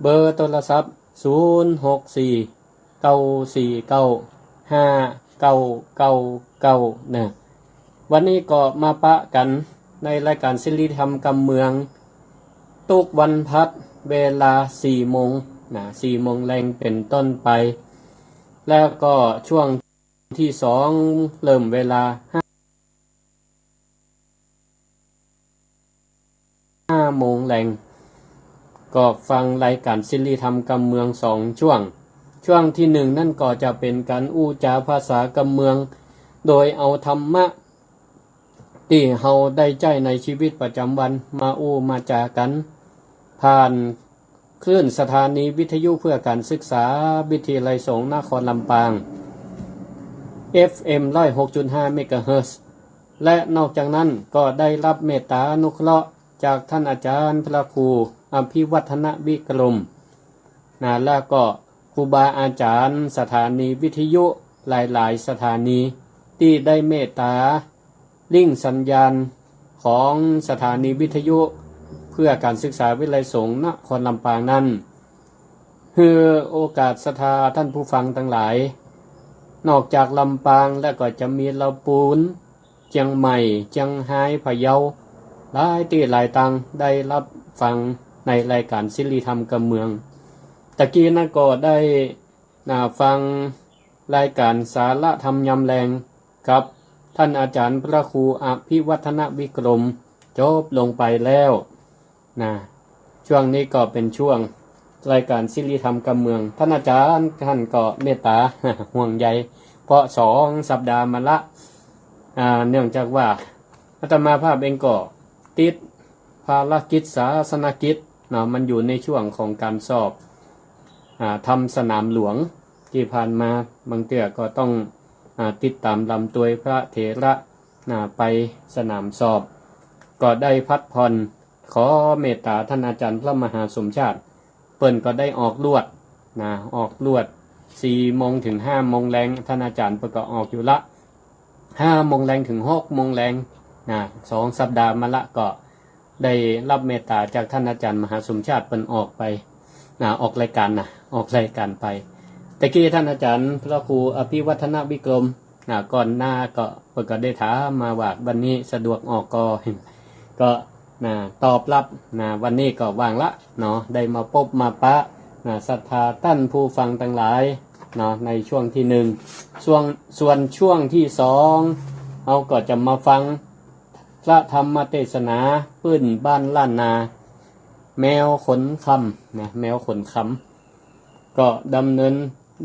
เบอร์โทรศัพท์0649495999นะวันนี้ก็มาปะกันในรายการศิลธรรมกำเมืองทุกวันพัดเวลา4 โมงนะ4 โมงแรงเป็นต้นไปแล้วก็ช่วงที่2เริ่มเวลา5 โมงแรงก็ฟังรายการศิลธรรมกำเมือง2 ช่วงที่1นั่นก็จะเป็นการอู้จาภาษากำเมืองโดยเอาธรรมะที่เฮาได้ใจในชีวิตประจำวันมาอู้มาจากันผ่านคลื่นสถานีวิทยุเพื่อการศึกษาวิทยาลัยสงฆ์นครลำปาง FM 106.5 เมกะเฮิรตซ์และนอกจากนั้นก็ได้รับเมตตาอนุเคราะห์จากท่านอาจารย์พระครูอภิวัฒนวิกรมแล้วก็ครูบาอาจารย์สถานีวิทยุหลายๆสถานีที่ได้เมตตาลิงก์สัญญาณของสถานีวิทยุเพื่อการศึกษาวิทยาลัยสงฆ์นครลำปางนั้นคือโอกาสศรัทธาท่านผู้ฟังทั้งหลายนอกจากลำปางแล้วก็จะมีลำปูนเชียงใหม่เชียงรายพะเยาหลายที่หลายตังได้รับฟังในรายการศิลธรรมกำเมืองตะกี้นั้นก็ได้ฟังรายการสาระธรรมยามแรงกับท่านอาจารย์พระครูอภิวัฒนวิกรมจบลงไปแล้วช่วงนี้ก็เป็นช่วงรายการศิลธรรมกำเมืองท่านอาจารย์ท่านก็เมตตา ห่วงใยเพราะ2 สัปดาห์มาละเนื่องจากว่าอาตมาภาพเองก็ติดภารกิจศาสนกิจมันอยู่ในช่วงของการสอบทำสนามหลวงที่ผ่านมาบางเตื้อก็ต้องติดตามลำตัวยพระเถระไปสนามสอบก็ได้พัดผ่อนขอเมตตาท่านอาจารย์พระมหาสมชาติเปิ้นก็ได้ออกลวดออกลวด4 โมงถึง 5 โมงแรงท่านอาจารย์เปิ้นก็ออกอยู่ละ5 โมงแรงถึง 6 โมงแรง2 สัปดาห์มาละก็ได้รับเมตตาจากท่านอาจารย์มหาสมชาติเปิ้นออกไปออกรายการออกรายการไปตะกี้ท่านอาจารย์พระครูอภิวัฒนวิกรมก่อนหน้าก็เพิ่นก็ได้ถามมาว่าวันนี้สะดวกออกก็ตอบรับวันนี้ก็ว่างละได้มาพบมาปะศรัทธาท่านผู้ฟังทั้งหลายในช่วงที่1ส่วนช่วงที่2เราก็จะมาฟังพระธรรมเทศนาพื้นบ้านล้านนาแมวขนคำแมวขนคำก็ดำเนิน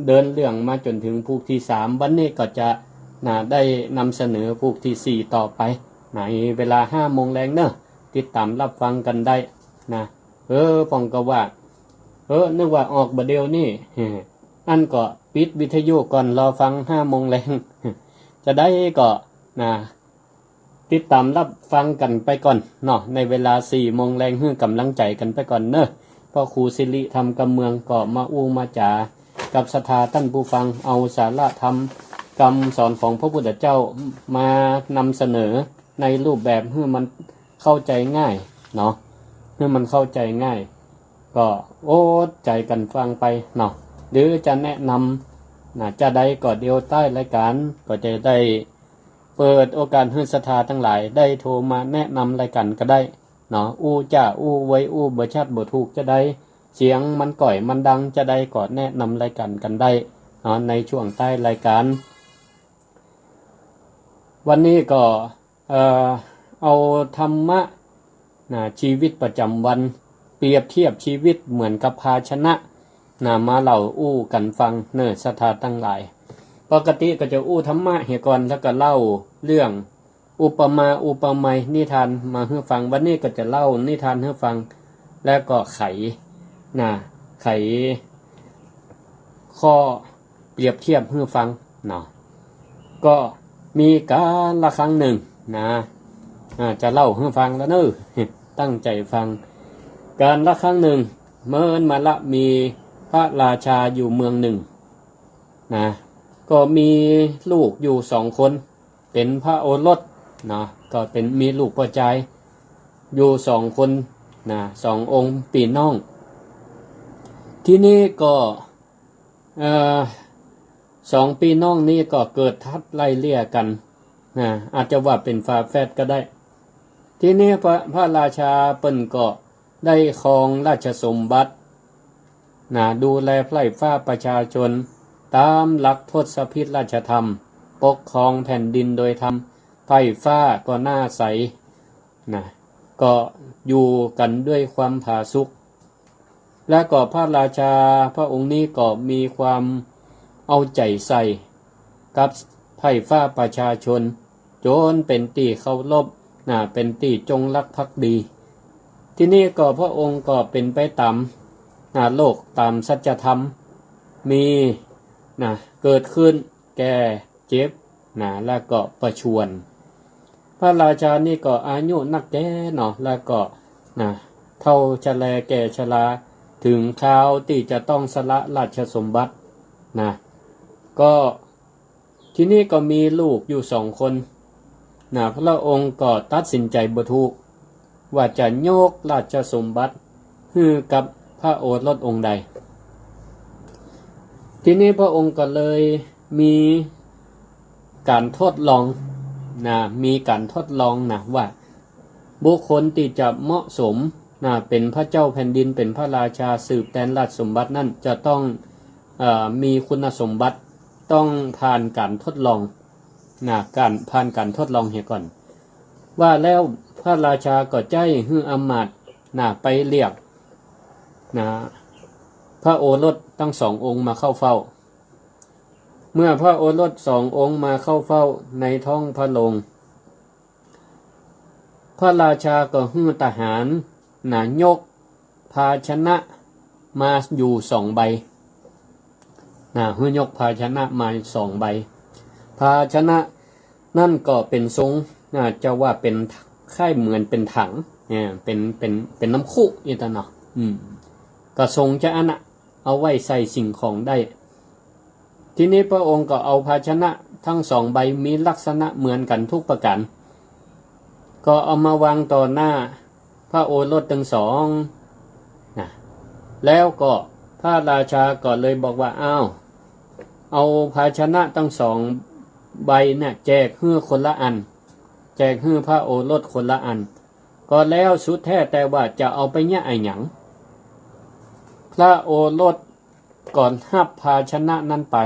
เดินเรื่องมาจนถึงภูที่3วันนี้ก็จะได้นำเสนอภูที่4ต่อไปในเวลา5 โมงแรงติดตามรับฟังกันได้ผมก็ว่านึกว่าออกบ่เดียวนี่อันก็ปิดวิทยุก่อนรอฟัง5 โมงแรงจะได้ก็ติดตามรับฟังกันไปก่อนในเวลา4 โมงแรงให้กำลังใจกันไปก่อนเพราะครูศิริธรรมกำเมืองก็มาอู้มาจากับศรัทธาท่านผู้ฟังเอาสาระธรรมคำสอนของพระพุทธเจ้ามานำเสนอในรูปแบบให้มันเข้าใจง่ายให้มันเข้าใจง่ายก็โอ้ใจกันฟังไปหรือจะแนะนำจะได้ก็เดียวใต้รายการก็จะได้เปิดโอกาสให้ศรัทธาทั้งหลายได้โทรมาแนะนำรายการก็ได้อู้จ้าอู้ไว้อู้บ่ชัดบ่ถูกจะได้เสียงมันก่อยมันดังจะได้ก็แนะนำรายการกันได้ในช่วงใต้รายการวันนี้ก็เอาธรรมะชีวิตประจำวันเปรียบเทียบชีวิตเหมือนกับภาชนะมาเล่าอู้กันฟังศรัทธาทั้งหลายปกติก็จะอู้ธรรมะเฮก่อนแล้วก็เล่าเรื่องอุปมาอุปไมยนิทานมาให้ฟังวันนี้ก็จะเล่านิทานให้ฟังแล้วก็ไขข้อเปรียบเทียบให้ฟังก็มีการละครั้งหนึ่งจะเล่าให้ฟังแล้วตั้งใจฟังการละครั้งหนึ่งเมื่อมาละมีพระราชาอยู่เมืองหนึ่งก็มีลูกอยู่2 คนเป็นพระโอรสก็เป็นมีลูกพ่อชายอยู่2 คน2 องค์พี่น้อง ที่นี่ก็สองพี่น้องนี้ก็เกิดทัดไล่เลี่ยกันนะอาจจะว่าเป็นฝาแฝดก็ได้ที่นี่พระราชาเปิ้นก็ได้ครองราชสมบัตินะดูแลไพร่ฟ้าประชาชนตามหลักทศพิธราชธรรมปกครองแผ่นดินโดยธรรมไพร่ฟ้าก็น่าใสนะก็อยู่กันด้วยความผาสุกและก็พระราชาพระองค์นี้ก็มีความเอาใจใส่กับไพร่ฟ้าประชาชนจนเป็นที่เคารพนะเป็นที่จงรักภักดีที่นี่ก็พระองค์ก็เป็นไปตามโลกตามสัจธรรมมีเกิดขึ้นแก่เจ็บแล้วก็ประชวรพระราชานี่ก็อายุนักแก่เนาะแล้วก็เท่าชแลแก่ชราถึงคราวที่จะต้องสละราชสมบัติก็ที่นี่ก็มีลูกอยู่2 คนพระองค์ก็ตัดสินใจบ่ถูกว่าจะโยกราชสมบัติให้กับพระโอรสองค์ใดทีนี้พระองค์ก็เลยมีการทดลองมีการทดลองว่าบุคคลที่จะเหมาะสมเป็นพระเจ้าแผ่นดินเป็นพระราชาสืบแทนราชสมบัตินั่นจะต้องมีคุณสมบัติต้องผ่านการทดลองการผ่านการทดลองเหียก่อนว่าแล้วพระราชาก็ใจให้อำมาตย์ไปเรียกพระโอรสทั้ง2 องค์มาเข้าเฝ้าเมื่อพระโอรส2 องค์มาเข้าเฝ้าในท้องพระโรงพระราชาก็ให้ทหารยกภาชนะมาอยู่2 ใบให้ยกภาชนะมา2 ใบภาชนะนั่นก็เป็นทรงจะว่าเป็นค่ายเหมือนเป็นถังเป็นน้ำคุอีตาเนาะก็ทรงจะเอาไว้ใส่สิ่งของได้ทีนี้พระองค์ก็เอาภาชนะทั้ง2 ใบมีลักษณะเหมือนกันทุกประการก็เอามาวางต่อหน้าพระโอรสทั้ง2แล้วก็พระราชาก็เลยบอกว่าเอาภาชนะทั้ง2 ใบแจกให้คนละอันแจกให้พระโอรสคนละอันก็แล้วสุดแท้แต่ว่าจะเอาไปเนี่ยไอ้หยังพระโอรสก่อนหับภาชนะนั้นไป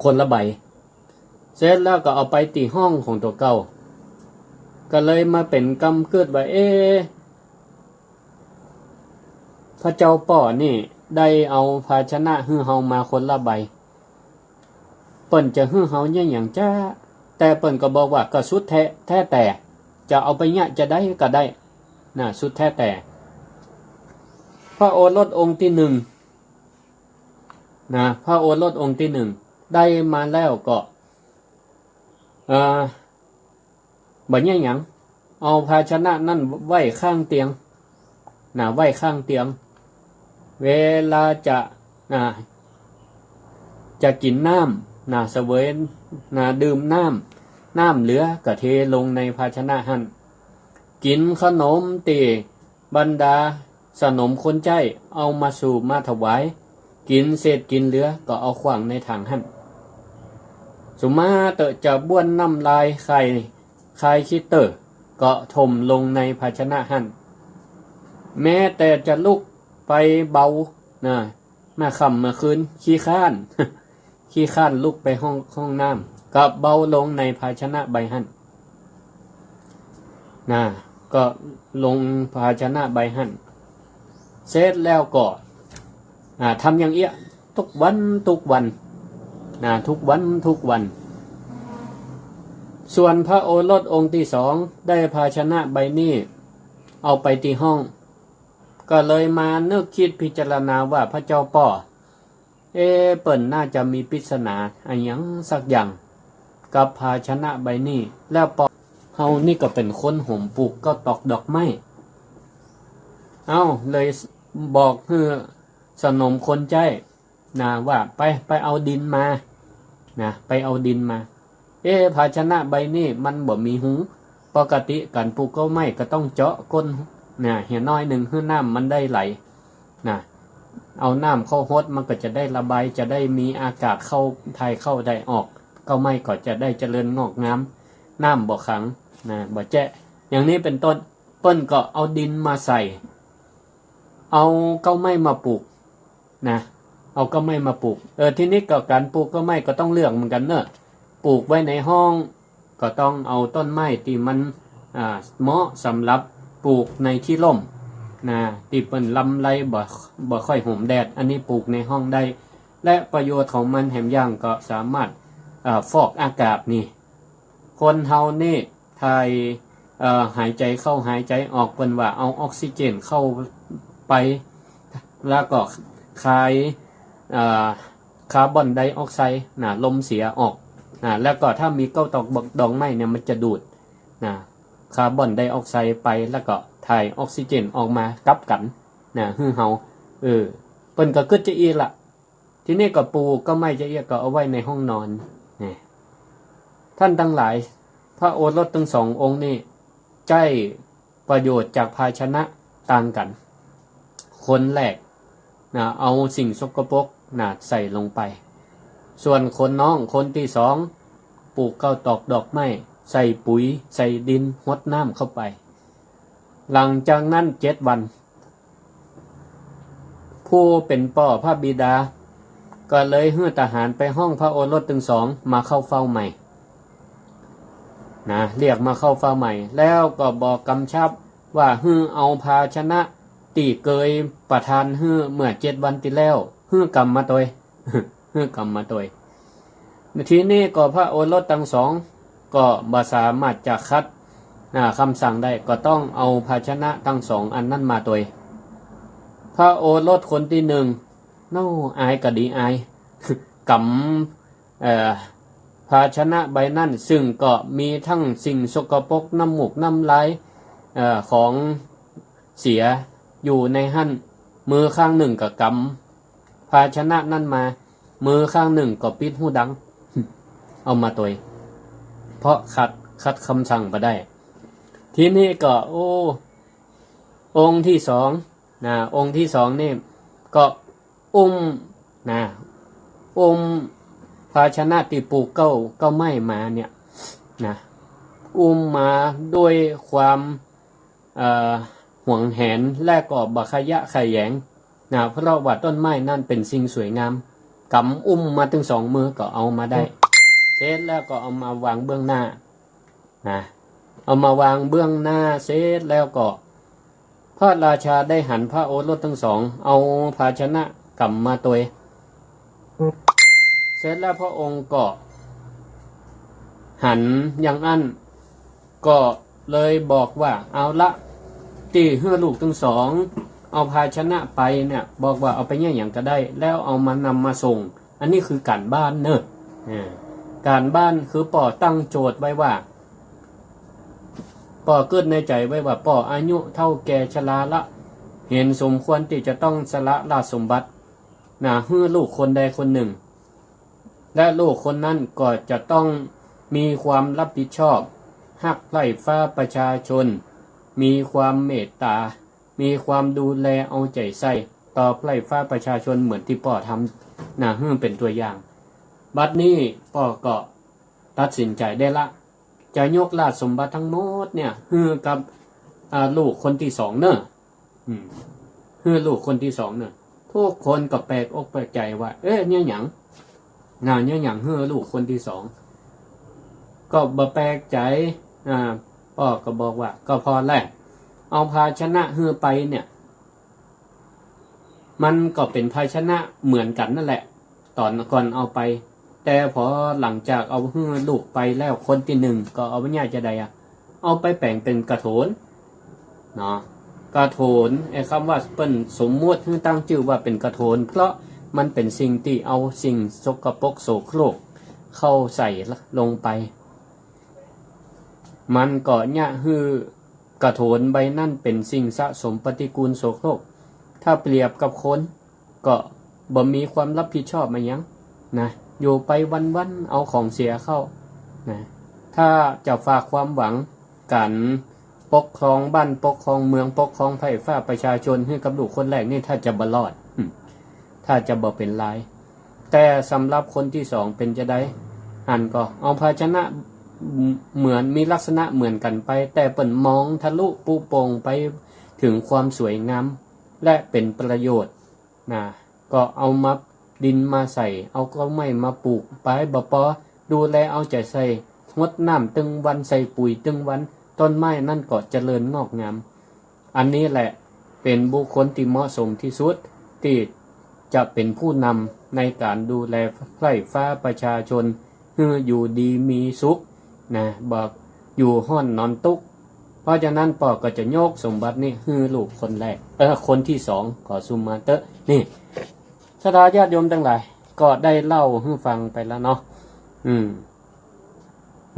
คนละใบเสร็จแล้วก็เอาไปตีห้องของตัวเก่าก็เลยมาเป็นกำเกิดว่าพระเจ้าป่อนี่ได้เอาภาชนะให้เฮามาคนละใบเปิ้นจะให้เฮาเนี่ยอย่างจ้าแต่เปิ้นก็บอกว่าก็สุดแท้แต่จะเอาไปเนี่ยจะได้ก็ได้สุดแท้แต่พระโอรสองค์ที่1พระโอรสองค์ที่1ได้มาแล้วก็บ่เนี่ยหยังเอาภาชนะนั่นไว้ข้างเตียงไว้ข้างเตียงเวลาจะกินน้ำเสวยดื่มน้ำเหลือก็เทลงในภาชนะหั่นกินขนมตีบรรดาสนมคนใจเอามาสู่มาถวายกินเศษกินเหลือก็เอาขวางในถังหั่นสุมาเตจะบ้วนน้ำลายไข่คิดก็ถมลงในภาชนะหั่นแม้แต่จะลุกไปเบามาค่ำมาคืนขี้ข้านลุกไปห้องน้ำก็เบาลงในภาชนะใบหั่นก็ลงภาชนะใบหั่นเสร็จแล้วก็ทำอย่างเอี้ยทุกวันทุกวันส่วนพระโอรสองค์ที่2ได้ภาชนะใบนี้เอาไปที่ห้องก็เลยมานึกคิดพิจารณาว่าพระเจ้าป่อเปิ้นน่าจะมีปริศนาอะไรอย่างสักอย่างกับภาชนะใบนี้แล้วป่อเฮานี่ก็เป็นคนห่มปลูกก็ตอกดอกไม้เลยบอกให้สนมคนใจว่าไปเอาดินมาไปเอาดินมาภาชนะใบนี้มันบ่มีหูปกติการปลูกก็ไม่ก็ต้องเจาะก้นเหี่ยน้อยหนึ่งให้น้ำมันได้ไหล เอาน้ำเข้าฮดมันก็จะได้ระบายจะได้มีอากาศเข้าถ่ายเข้าได้ออกเก้าไม้ก็จะได้เจริญงอกงามน้ำบ่ขังนะบ่แจ้อย่างนี้เป็นต้นเปิ้นก็เอาดินมาใส่เอาเก้าไม้มาปลูกนะเอาเก้าไม้มาปลูกทีนี้ก็การปลูกเก้าไม้ก็ต้องเลือกเหมือนกันเนอะปลูกไว้ในห้องก็ต้องเอาต้นไม้ที่มันเหมาะสำหรับปลูกในที่ร่มนะที่เป็นลำไรบ่ค่อยห่มแดดอันนี้ปลูกในห้องได้และประโยชน์ของมันแถมย่างก็สามารถฟอกอากาศนี่คนเฮานี่ทายหายใจเข้าหายใจออกเป็นว่าเอาออกซิเจนเข้าไปแล้วก็คายคาร์บอนไดออกไซด์ลมเสียออกแล้วก็ถ้ามีเก้าตอกดอกไม้เนี่ยมันจะดูดคาร์บอนไดออกไซด์ไปแล้วก็ถ่ายออกซิเจนออกมากับกันฮือเฮาเปิ้นก็กึดจะอีกละทีนี้ก็ปูก็ไม่จะเอียก็เอาไว้ในห้องนอนท่านทั้งหลายพระโอรสทั้งสององค์นี่ใจประโยชน์จากภาชนะต่างกันคนแรกเอาสิ่งสกปรกใส่ลงไปส่วนคนน้องคนที่สองปลูกเก้าตอกดอกไม้ใส่ปุ๋ยใส่ดินรดน้ำเข้าไปหลังจากนั้น7 วันผู้เป็นพ่อพระบิดาก็เลยให้ทหารไปห้องพระโอรสทั้งสองมาเข้าเฝ้าใหม่เรียกมาเข้าเฝ้าใหม่แล้วก็บอกกำชับว่าเอาภาชนะตีเกยประทานเมื่อ7 วันที่แล้วกำมาตัวกำมาตัวทีนี้ก็พระโอรสทั้งสองก็บ่สามารถจะคัดคำสั่งได้ก็ต้องเอาภาชนะทั้งสองอันนั้นมาตัวพระโอรสคนที่หนึ่งอายก็ดีอายกำภาชนะใบนั้นซึ่งก็มีทั้งสิ่งสกปรกน้ำมูกน้ำลายของเสียอยู่ในหั่นมือข้างหนึ่งก็กำภาชนะนั่นมามือข้างหนึ่งก็ปิดหูดังเอามาตัวเพราะขัดคำสั่งไปได้ทีนี้ก็องค์ที่สององค์ที่สองนี่ก็อุ้มภาชนะที่ปลูกเก้าไม้มาเนี่ยอุ้มมาด้วยความห่วงแหนและก็บักยะไข่แยงเพราะว่าต้นไม้นั่นเป็นสิ่งสวยงามกำอุ้มมาถึง2 มือก็เอามาได้เสร็จแล้วก็เอามาวางเบื้องหน้าเอามาวางเบื้องหน้าเสร็จแล้วก็พระราชาได้หันพระโอรสทั้งสองเอาภาชนะกำมาตัวเสร็จแล้วพระองค์ก็หันอย่างอันก็เลยบอกว่าเอาละตีลูกทั้งสองเอาภาชนะไปเนี่ยบอกว่าเอาไปเนี่ยอย่างก็ได้แล้วเอามานำมาส่งอันนี้คือการบ้านเนอะการบ้านคือป่อตั้งโจทย์ไว้ว่าป่อเกิดในใจไว้ว่าป่ออายุเท่าแก่ชราละเห็นสมควรที่จะต้องสละราชสมบัติให้ลูกคนใดคนหนึ่งและลูกคนนั้นก็จะต้องมีความรับผิดชอบหักไล่ฟ้าประชาชนมีความเมตตามีความดูแลเอาใจใส่ต่อไล่ฟ้าประชาชนเหมือนที่ป่อทำให้เป็นตัวอย่างบัดนี้ป่อก็ตัดสินใจได้ละจะยกราชสมบัติทั้งหมดเนี่ยให้กับลูกคนที่สองเนอะให้ลูกคนที่สองเนอะทุกคนก็แปลกอกแปลกใจว่าเนี่ยหยังเนี่ยหยังให้ลูกคนที่สองก็บ่แปลกใจพ่อก็บอกว่าก็พอแล้วเอาภาชนะให้ไปเนี่ยมันก็เป็นภาชนะเหมือนกันนั่นแหละตอนก่อนเอาไปแต่พอหลังจากเอาให้ลูกไปแล้วคนที่หนึ่งก็เอาไปง่ายจะได้เอาไปแปลงเป็นกระโถนกระโถนคำว่าเปิ้นสมมติให้ตั้งชื่อว่าเป็นกระโถนเพราะมันเป็นสิ่งที่เอาสิ่งสกปรกโสโครกเข้าใส่ลงไปมันก็เนี่ยคือกระโถนใบนั่นเป็นสิ่งสะสมปฏิกูลโสโครกถ้าเปรียบกับคนก็บ่มีความรับผิดชอบมายังอยู่ไปวันๆเอาของเสียเข้าถ้าจะฝากความหวังการปกครองบ้านปกครองเมืองปกครองไผ่ฟ้าประชาชนให้กับลูกคนแรกนี่ถ้าจะบรอด ถ้าจะบ่เป็นลายแต่สำหรับคนที่สองเป็นจะได้อันก็เอาภาชนะเหมือนมีลักษณะเหมือนกันไปแต่เปิ่นมองทะลุปูโป่งไปถึงความสวยงามและเป็นประโยชน์นะก็เอามาดินมาใส่เอาก็ไม่มาปลูกไปบ่พอดูแลเอาใจใส่งดน้ำตึงวันใส่ปุ๋ยตึงวันต้นไม้นั่นก็เจริญงอกงามอันนี้แหละเป็นบุคคลที่เหมาะสมที่สุดที่จะเป็นผู้นำในการดูแลไร่ฟ้าประชาชนให้อยู่ดีมีสุขนะบอกอยู่ห้อนนอนตุกเพราะฉะนั้นปอก็จะโยกสมบัตินี่ให้ลูกคนแรกคนที่สองขอซุมมาเตอะนี่ศรัทธาญาติโยมทั้งหลายก็ได้เล่าให้ฟังไปแล้วเนาะ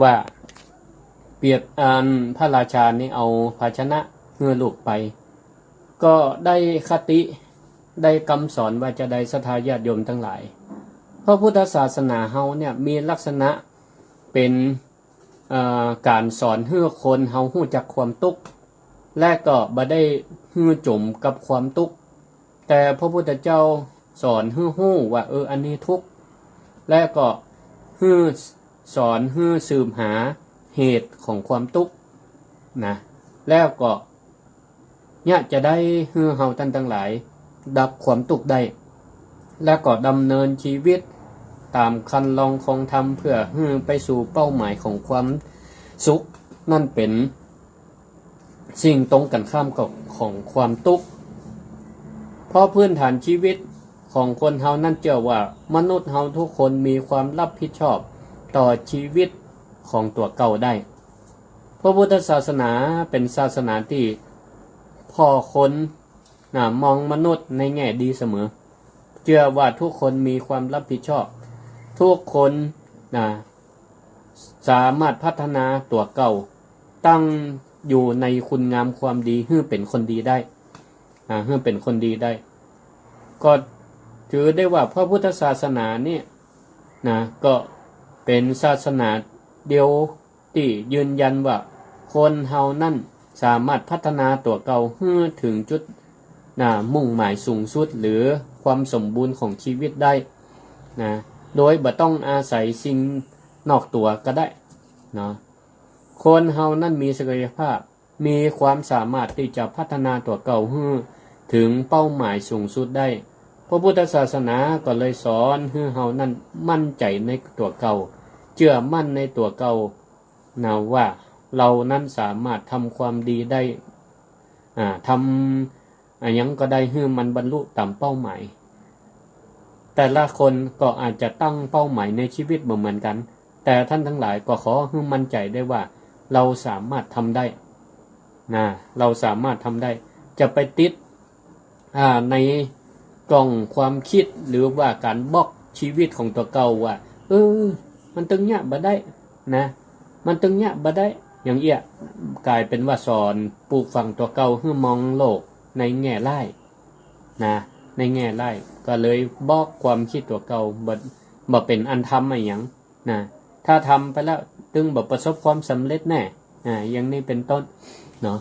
ว่าเปรียบพระราชานี่เอาภาชนะให้ลูกไปก็ได้คติได้คำสอนว่าจะได้ศรัทธาญาติโยมทั้งหลายพระพุทธศาสนาเฮาเนี่ยมีลักษณะเป็นการสอนให้คนเฮาฮู้จักความทุกข์และก็บ่ได้ฮื้อจมกับความทุกข์แต่พระพุทธเจ้าสอนให้ฮู้ว่าอันนี้ทุกข์และก็ฮื้อสอนให้สืบหาเหตุของความทุกข์นะแล้วก็เนี่ยจะได้ให้เฮาท่านทั้งหลายดับความทุกข์ได้และก็ดำเนินชีวิตตามคันลองของธรรมเพื่อให้ไปสู่เป้าหมายของความสุขนั่นเป็นสิ่งตรงกันข้ามกับของความทุกข์เพราะพื้นฐานชีวิตของคนเฮานั่นเชื่อว่ามนุษย์เฮาทุกคนมีความรับผิดชอบต่อชีวิตของตัวเก่าได้พระพุทธศาสนาเป็นศาสนาที่พอคนมองมนุษย์ในแง่ดีเสมอเชื่อว่าทุกคนมีความรับผิดชอบทุกคนสามารถพัฒนาตัวเก่าตั้งอยู่ในคุณงามความดีให้เป็นคนดีได้ให้เป็นคนดีได้ก็ถือได้ว่าพระพุทธศาสนานี่ก็เป็นศาสนาเดียวที่ยืนยันว่าคนเฮานั่นสามารถพัฒนาตัวเก่าให้ถึงจุดมุ่งหมายสูงสุดหรือความสมบูรณ์ของชีวิตได้โดยบ่ต้องอาศัยสิ่งนอกตัวก็ได้คนเฮานั่นมีศักยภาพมีความสามารถที่จะพัฒนาตัวเก่าให้ถึงเป้าหมายสูงสุดได้พระพุทธศาสนาก็เลยสอนให้เฮานั่นมั่นใจในตัวเก่าเชื่อมั่นในตัวเก่าว่าเรานั้นสามารถทำความดีได้ทำยังก็ได้ให้มันบรรลุตามเป้าหมายแต่ละคนก็อาจจะตั้งเป้าหมายในชีวิตเหมือนกันแต่ท่านทั้งหลายก็ขอให้มั่นใจได้ว่าเราสามารถทำได้เราสามารถทำได้จะไปติดในกล่องความคิดหรือว่าการบล็อกชีวิตของตัวเก่าว่ามันตึงเนี่ยบ่ได้มันตึงเนี่ยบ่ได้อย่างเอี้ยกลายเป็นว่าสอนปลูกฝังตัวเก่าให้มองโลกในแง่ร้ายในแง่ร้ายก็เลยบล็อกความคิดตัวเก่าบ่เป็นอันทำอะไรอย่างถ้าทำไปแล้วตึงบ่ประสบความสำเร็จแน่อย่างนี้เป็นต้นเนาะ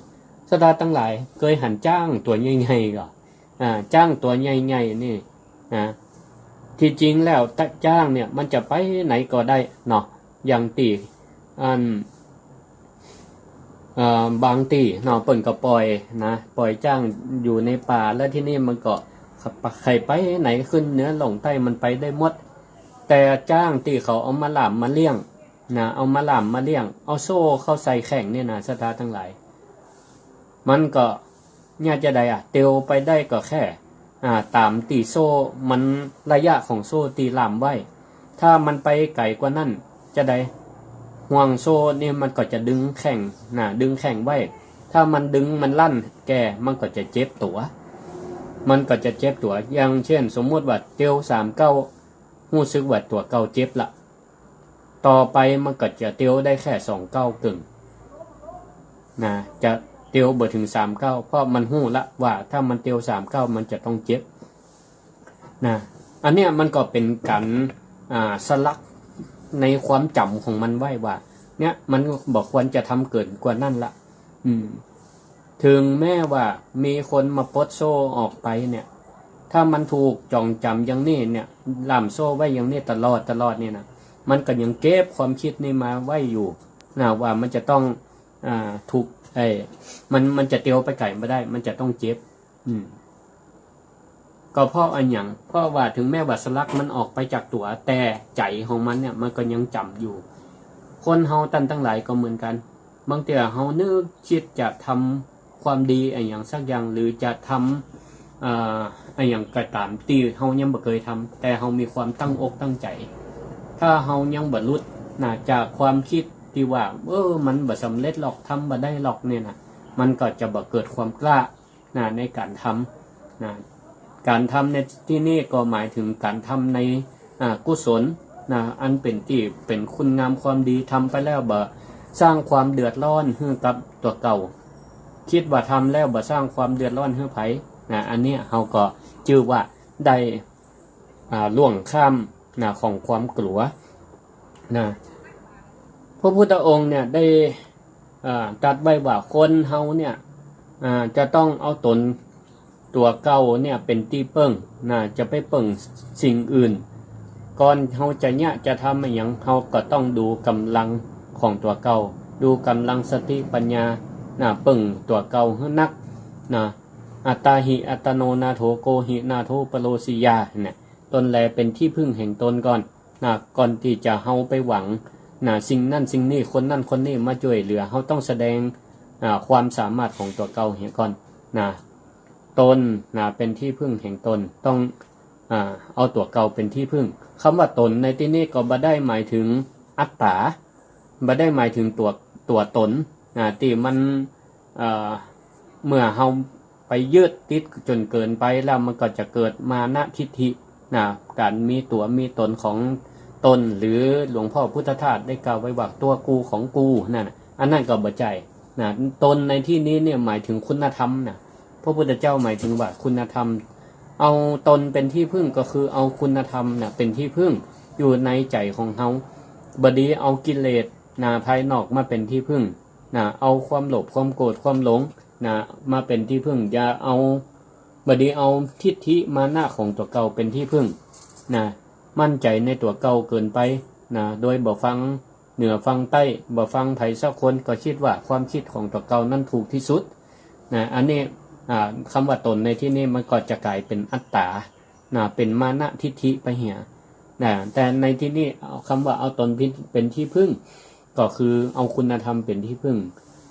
ศรัทธาทั้งหลายเคยหันจ้างตัวใหญ่ๆก็จ้างตัวใหญ่ๆนี่ที่จริงแล้วจ้างเนี่ยมันจะไปไหนก็ได้เนาะอย่างตีบางตีเนาะเปิ่นก็ปล่อยจ้างอยู่ในป่าแล้วที่นี่มันก็ใครไปไหนขึ้นเหนือลงใต้มันไปได้หมดแต่จ้างที่เขาเอามาหลามมาเลี้ยงเอามาหลามมาเลี้ยงเอาโซ่เข้าใส่แข่งเนี่ยศรัทธาทั้งหลายมันก็เนี่ยจะได้เตียวไปได้ก็แค่ตามตีโซ่มันระยะของโซ่ตีหลามไว้ถ้ามันไปไกลกว่านั้นจะได้ห่วงโซ่เนี่ยมันก็จะดึงแข่งดึงแข่งไว้ถ้ามันดึงมันลั่นแกมันก็จะเจ็บตัวอย่างเช่นสมมติว่าเตียว39รู้สึกว่าตัวเก่าเจ็บละต่อไปมันก็จะเตียวได้แค่29กึ่งจะเตียวบ่ถึง39เพราะมันหู้ละว่าถ้ามันเตียว39มันจะต้องเจ็บอันเนี้ยมันก็เป็นการสลักในความจำของมันไว้ว่าเนี่ยมันบอกควรจะทำเกินกว่านั่นละถึงแม้ว่ามีคนมาปลดโซ่ออกไปเนี่ย ถ้ามันถูกจองจำอย่างนี้เนี่ยล่ามโซ่ไว้อย่างนี้ตลอดเนี่ยนะมันก็ยังเก็บความคิดนี้มาไว้อยู่นะว่ามันจะต้องถูกมันจะเตียวไปไก่ไม่ได้มันจะต้องเจ็บก็เพราะอันอย่างเพราะว่าถึงแม้ว่าสลักมันออกไปจากตัวแต่ใจของมันเนี่ยมันก็ยังจำอยู่คนเฮาตั้งหลายก็เหมือนกันบางทีเฮานึกคิดจะทำความดีอะไรอย่างสักอย่างหรือจะทำอะไรอย่างกระตามที่เฮายังบ่เคยทำแต่เฮามีความตั้งอกตั้งใจถ้าเฮายังบ่หลุดจากความคิดที่ว่ามันบ่สำเร็จหรอกทำบ่ได้หรอกเนี่ยนะมันก็จะบ่เกิดความกล้าในการทำการทำในที่นี้ก็หมายถึงการทำในกุศลอันเป็นที่เป็นคุณงามความดีทำไปแล้วบ่สร้างความเดือดร้อนให้กับตัวเก่าคิดว่าทำแล้วบ่สร้างความเดือดร้อนให้ไผอันนี้เราก็ชื่อว่าได้ล่วงข้ามของความกลัวพระพุทธองค์เนี่ยได้ตรัสไว้ว่าคนเฮาเนี่ยจะต้องเอาตนตัวเก่าเนี่ยเป็นที่เปิ้งจะไปเปิ้งสิ่งอื่นก่อนเฮาจะทำอะไรอย่างเฮาก็ต้องดูกำลังของตัวเก่าดูกำลังสติปัญญาเปิ้งตัวเก่าให้นักอัตตาหิอัตโนนาโถโกหินาโถปโลสิยาเนี่ยตนแลเป็นที่พึ่งแห่งตนก่อนก่อนที่จะเฮาไปหวังสิ่งนั่นสิ่งนี้คนนั่นคนนี้มาช่วยเหลือเฮาต้องแสดงความสามารถของตัวเก่าเห็นก่อนตนเป็นที่พึ่งแห่งตนต้องเอาตัวเก่าเป็นที่พึ่งคำว่าตนในที่นี้ก็บ่ได้หมายถึงอัตตาบ่ได้หมายถึงตัวตนที่มันเมื่อเฮาไปยึดติดจนเกินไปแล้วมันก็จะเกิดมานะทิฏฐิการมีตัวมีตนของตนหรือหลวงพ่อพุทธทาสได้กล่าวไว้ว่าตัวกูของกูนั่นอันนั้นก็บ่ใจตนในที่นี้เนี่ยหมายถึงคุณธรรมพระพุทธเจ้าหมายถึงว่าคุณธรรมเอาตนเป็นที่พึ่งก็คือเอาคุณธรรมเป็นที่พึ่งอยู่ในใจของเฮาบดีเอากิเลสภายนอกมาเป็นที่พึ่งเอาความโลภความโกรธความหลงมาเป็นที่พึ่งอย่าเอาบดีเอาทิฏฐิมานะของตัวเก่าเป็นที่พึ่งมั่นใจในตัวเก่าเกินไปโดยบ่ฟังเหนือฟังใต้บ่ฟังไผสักคนก็คิดว่าความคิดของตัวเก่านั้นถูกที่สุดอันนี้คำว่าตนในที่นี้มันก็จะกลายเป็นอัตตาเป็นมานะทิฏฐิไปเหียแต่ในที่นี้คำว่าเอาตนเป็นที่พึ่งก็คือเอาคุณธรรมเป็นที่พึ่ง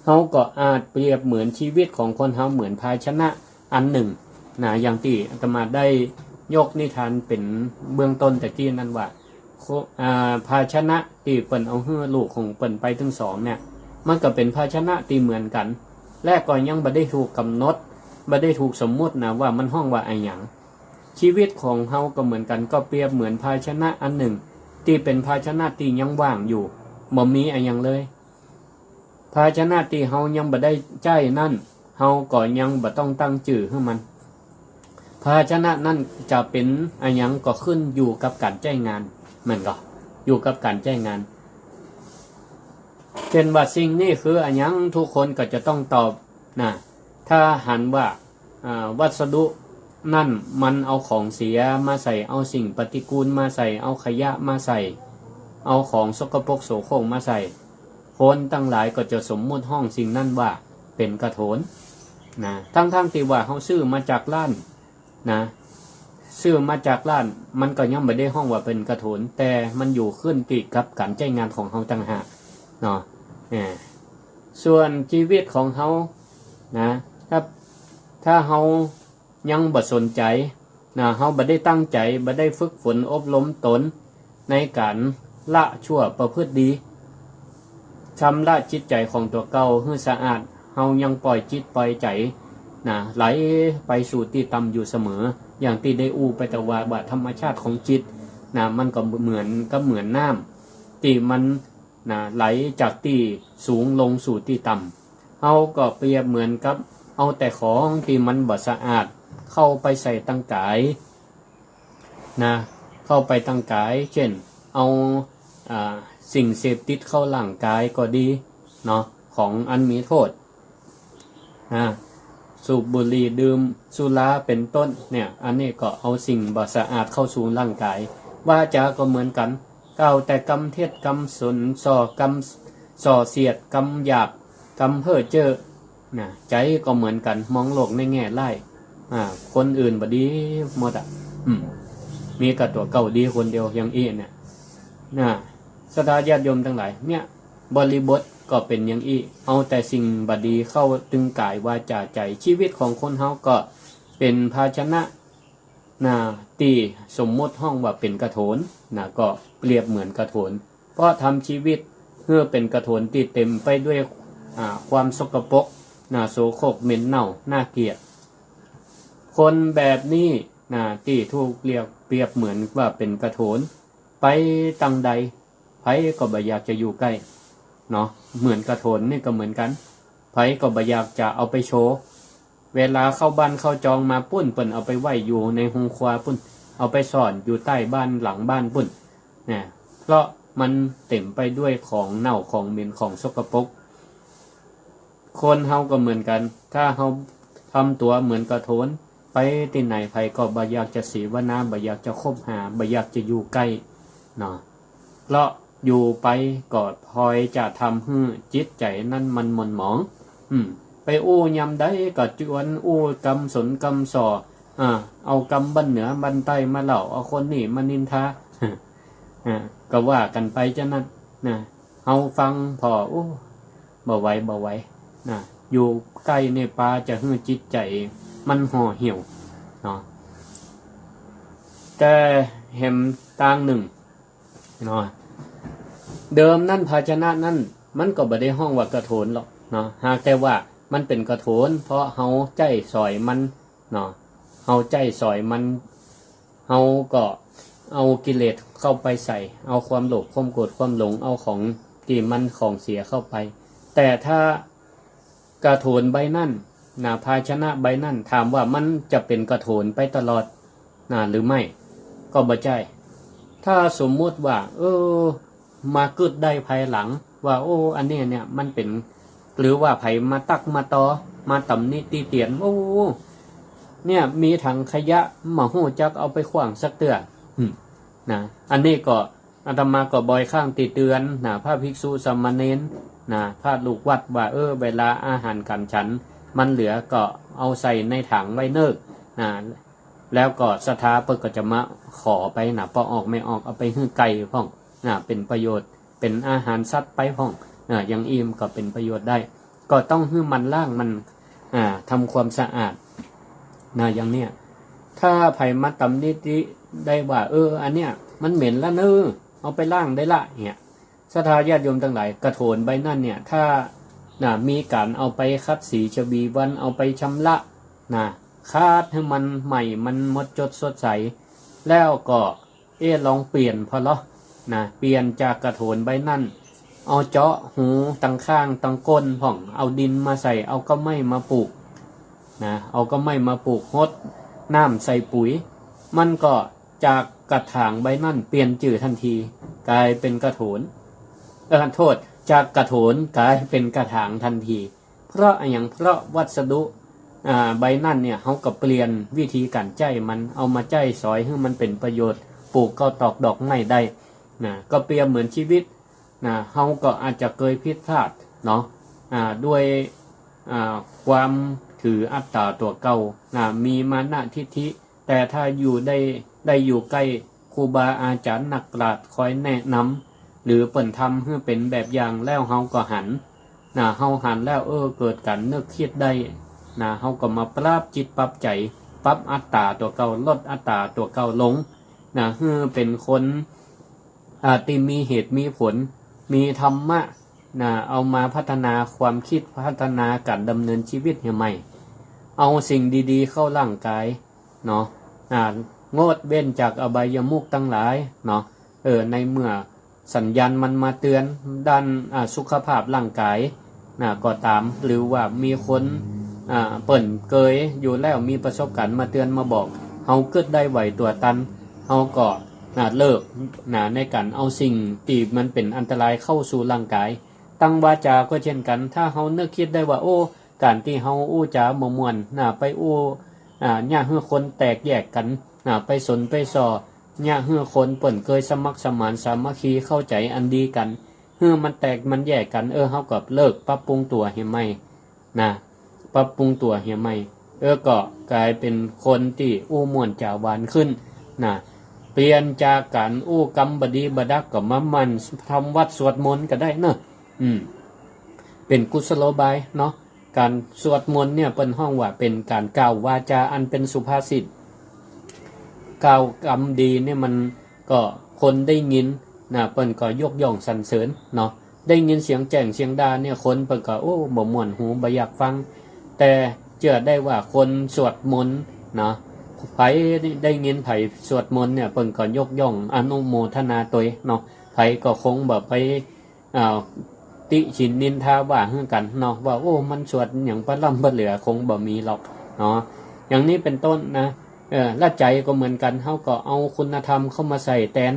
เขาก็อาจเปรียบเหมือนชีวิตของคนเขาเหมือนภาชนะอันหนึ่งอย่างที่อาตมาได้ยกนิทานเป็นเบื้องต้นแต่ที่นั้นว่าภาชนะที่เปิ่นเอาเฮือลูกของเปิ่นไปถึงสองเนี่ยมันก็เป็นภาชนะที่เหมือนกันแรกก็ยังบ่ได้ถูกกำหนดบ่ได้ถูกสมมุติว่ามันห้องว่าอะไรอย่างชีวิตของเฮาก็เหมือนกันก็เปรียบเหมือนภาชนะอันหนึ่งที่เป็นภาชนะที่ยังว่างอยู่บ่มีอะไรอย่างเลยภาชนะที่เฮายังบ่ได้ใจนั่นเฮาก็ยังบ่ต้องตั้งชื่อให้มันภาชนะนั่นจะเป็นอะไรอย่างก็ขึ้นอยู่กับการใช้งานมันก็อยู่กับการใช้งานเช่นว่าสิ่งนี้คืออะไรอย่างทุกคนก็จะต้องตอบถ้าหันว่าวัสดุนั่นมันเอาของเสียมาใส่เอาสิ่งปฏิกูลมาใส่เอาขยะมาใส่เอาของสกปรกโสโครกมาใส่คนตั้งหลายก็จะสมมุติห้องสิ่งนั้นว่าเป็นกระโถนทั้งที่ว่าเขาซื้อมาจากร้านซื้อมาจากร้านมันก็ยังไม่ได้ห้องว่าเป็นกระโถนแต่มันอยู่ขึ้นติดกับการใช้งานของเขาต่างหากส่วนชีวิตของเขาถ้าเขายังบ่สนใจเขาบ่ได้ตั้งใจบ่ได้ฝึกฝนอบรมตนในการละชั่วประพฤติดีชำระจิตใจของตัวเก่าให้สะอาดเขายังปล่อยจิตปล่อยใจไหลไปสู่ที่ต่ำอยู่เสมออย่างที่ได้อู้ไปแต่ว่าธรรมชาติของจิตมันก็เหมือนน้ำที่มันไหลจากที่สูงลงสู่ที่ต่ำเขาก็เปรียบเหมือนกับเอาแต่ของที่มันบ่สะอาดเข้าไปใส่ตั้งกายเข้าไปตั้งกายเช่นเอาสิ่งเสพติดเข้าร่างกายก็ดีของอันมีโทษ สูบบุหรี่ดื่มสุราเป็นต้นเนี่ยอันนี้ก็เอาสิ่งบ่สะอาดเข้าสู่ร่างกายวาจาก็เหมือนกันกล่าวแต่กรรมเทศกรรมสนส่อกรรมส่อเสียดกรรมหยาบกรรมเพ้อเจ้อนะใจก็เหมือนกันมองโลกในแง่ร้ายคนอื่นบ่ดีหมดมีกับตัวเก่าดีคนเดียวอย่างเอเนี่ยนะศรัทธาญาติโยมทั้งหลายเนี่ยบริบทก็เป็นอย่างอีเอาแต่สิ่งบดีเข้าตึงกายวาจาใจชีวิตของคนเฮาก็เป็นภาชนะตีสมมติห้องว่าเป็นกระโถนก็เปรียบเหมือนกระโถนเพราะทำชีวิตเพื่อเป็นกระโถนที่เต็มไปด้วยความสกปรกโสโครกเหม็นเน่าน่าเกลียดคนแบบนี้ที่ถูกเรียกเปรียบเหมือนว่าเป็นกระโถนไปตังใดไผก็บ่อยากจะอยู่ใกล้เนาะเหมือนกระโถนนี่ก็เหมือนกันไผก็บ่อยากจะเอาไปโชว์เวลาเข้าบ้านเข้าจองมาปุ้นเปิ้นเอาไปไว้อยู่ในห้องครัวปุ้นเอาไปซ่อนอยู่ใต้บ้านหลังบ้านปุ้นเพราะมันเต็มไปด้วยของเน่าของเหม็นของสกปรกคนเฮาก็เหมือนกันถ้าเฮาทำตัวเหมือนกระโถนไปที่ไหนไผก็บ่อยากจะเสวนาบ่อยากจะคบหาบ่อยากจะอยู่ใกล้เนาะเพราะอยู่ไปก็พลอยจะทำให้จิตใจนั้นมันหม่นหมองไปอู้ยำได้ก็จวนอู้กำสนกำส่อเอากำบันเหนือบันใต้มาเล่าเอาคนนี่มานินทาก็ว่ากันไปจ้ะนั่นเอาฟังพอบ่ไหวอยู่ใกล้ในป่าจะให้จิตใจมันห่อเหี่ยวเนาะแต่แหมต่างหนึ่งเนาะเดิมนั่นภาชนะนั่นมันก็บ่ได้ห้องว่ากระโถนหรอกเนาะหากแต่ว่ามันเป็นกระโถนเพราะเฮาใจสอยมันเนาะเฮาใจสอยมันเฮาก็เอากิเลสเข้าไปใส่เอาความโลภความโกรธความหลงเอาของที่มันของเสียเข้าไปแต่ถ้ากระโถนใบนั่นภาชนะใบนั่นถามว่ามันจะเป็นกระโถนไปตลอดหรือไม่ก็บ่ใช่ถ้าสมมุติว่ามาเกิดได้ภายหลังว่าอันนี้เนี่ยมันเป็นหรือว่าไผมาตักมาตอมาตำหนิตีเตียนเนี่ยมีถังขยะมาหู้จักเอาไปขว้างสักเตืออันนี้ก็อาตมาก็บ่อยข้างติเตือนพระภิกษุสามเณรพระลูกวัดว่าเวลาอาหารกันฉันมันเหลือก็เอาใส่ในถังไว้เนิกแล้วก็ศรัทธาเพิ่นก็จะมาขอไปพอออกไม่ออกเอาไปให้ไก่พ่องเป็นประโยชน์เป็นอาหารสัตว์ไปพ่องอย่างอิ่มก็เป็นประโยชน์ได้ก็ต้องให้มันล้างมันทำความสะอาดอย่างเนี้ยถ้าไผมาตำหนิได้ว่าอันเนี้ยมันเหม็นแล้วเอาไปล้างได้ละเนี่ยศรัทธาญาติโยมทั้งหลายกระโถนใบนั่นเนี่ยถ้ามีการเอาไปคัดสีชวีวันเอาไปชำระคาดให้มันใหม่มันหมดจดสดใสแล้วก็ลองเปลี่ยนพอละเปลี่ยนจากกระโถนใบนั่นเอาเจาะหูตั้งข้างตั้งก้นพ่องเอาดินมาใส่เอาก็ไม่มาปลูกเอาก็ไม่มาปลูกฮดน้ำใส่ปุ๋ยมันก็จากกระถางใบนั่นเปลี่ยนจื่อทันทีกลายเป็นกระโถนโทษจากกระโถนกลายเป็นกระถางทันทีเพราะวัสดุใบนั่นเนี่ยเขาก็เปลี่ยนวิธีการใจมันเอามาใจสอยให้มันเป็นประโยชน์ปลูกก็ตอกดอกไม้ได้ก็เปรียบเหมือนชีวิตเขาก็อาจจะเคยผิดพลาดเนาะด้วยความถืออัตตาตัวเก่ามีมานะทิฐิแต่ถ้าอยู่ได้อยู่ใกล้ครูบาอาจารย์นักปราชญ์คอยแนะนำหรือเปิ่นทำให้เป็นแบบอย่างแล้วเขาก็หันเฮาหันแล้วเกิดการนึกคิดได้เฮาก็มาปรับจิตปรับใจปรับอัตตาตัวเก่าลดอัตตาตัวเก่าลงให้เป็นคนที่มีเหตุมีผลมีธรรมะเอามาพัฒนาความคิดพัฒนาการดำเนินชีวิตให้ใหม่เอาสิ่งดีๆเข้าร่างกายเนาะงดเว้นจากอบายมุขทั้งหลายเนาะในเมื่อสัญญาณมันมาเตือนด้านสุขภาพร่างกายก็ตามหรือว่ามีคนเปิ่นเกยอยู่แล้วมีประสบการณ์มาเตือนมาบอกเฮาเกิดได้ไหวตัวตันเฮาก็เลิกในการเอาสิ่งที่มันเป็นอันตรายเข้าสู่ร่างกายตั้งวาจาก็เช่นกันถ้าเฮานึกคิดได้ว่า การที่เฮาอู้จาบ่ม่วนไปอู้ย่าให้คนแตกแยกกันไปสนไปส่อย่าให้คนเปิ้นเคยสมัครสมานสามัคคีเข้าใจอันดีกันมันแตกมันแยกกันเฮาก็เลิกปรับปรุงตัวให้ใหม่ปรับปรุงตัวให้ใหม่ก็กลายเป็นคนที่อู้ม่วนจาหวานขึ้นเปลี่ยนจากการอู้กรรมบดีบดักก็มามันทำวัดสวดมนต์ก็ได้เนอะเป็นกุศโลบายเนาะการสวดมนต์เนี่ยเป็นห้องว่าเป็นการกล่าววาจาอันเป็นสุภาษิตกล่าวกรรมดีเนี่ยมันก็คนได้ยินเปิ้นก็ยกย่องสรรเสริญเนาะได้ยินเสียงแจ้งเสียงดาเนี่ยคนเปิ้นก็โอ้บ่ม่วนหูบ่อยากฟังแต่เชื่อได้ว่าคนสวดมนต์เนาะไผได้ยินไผสวดมนต์เนี่ยเปิ้นก็ยกย่องอนุโมทนาตัวเนาะไผก็คงบ่ไปติฉินนินทาว่าเฮือกันเนาะว่าโอ้มันสวดหยังบ่ล่ำบ่เหลือคงบ่มีหรอกเนาะอย่างนี้เป็นต้นนะละใจก็เหมือนกันเฮาก็เอาคุณธรรมเข้ามาใส่แทน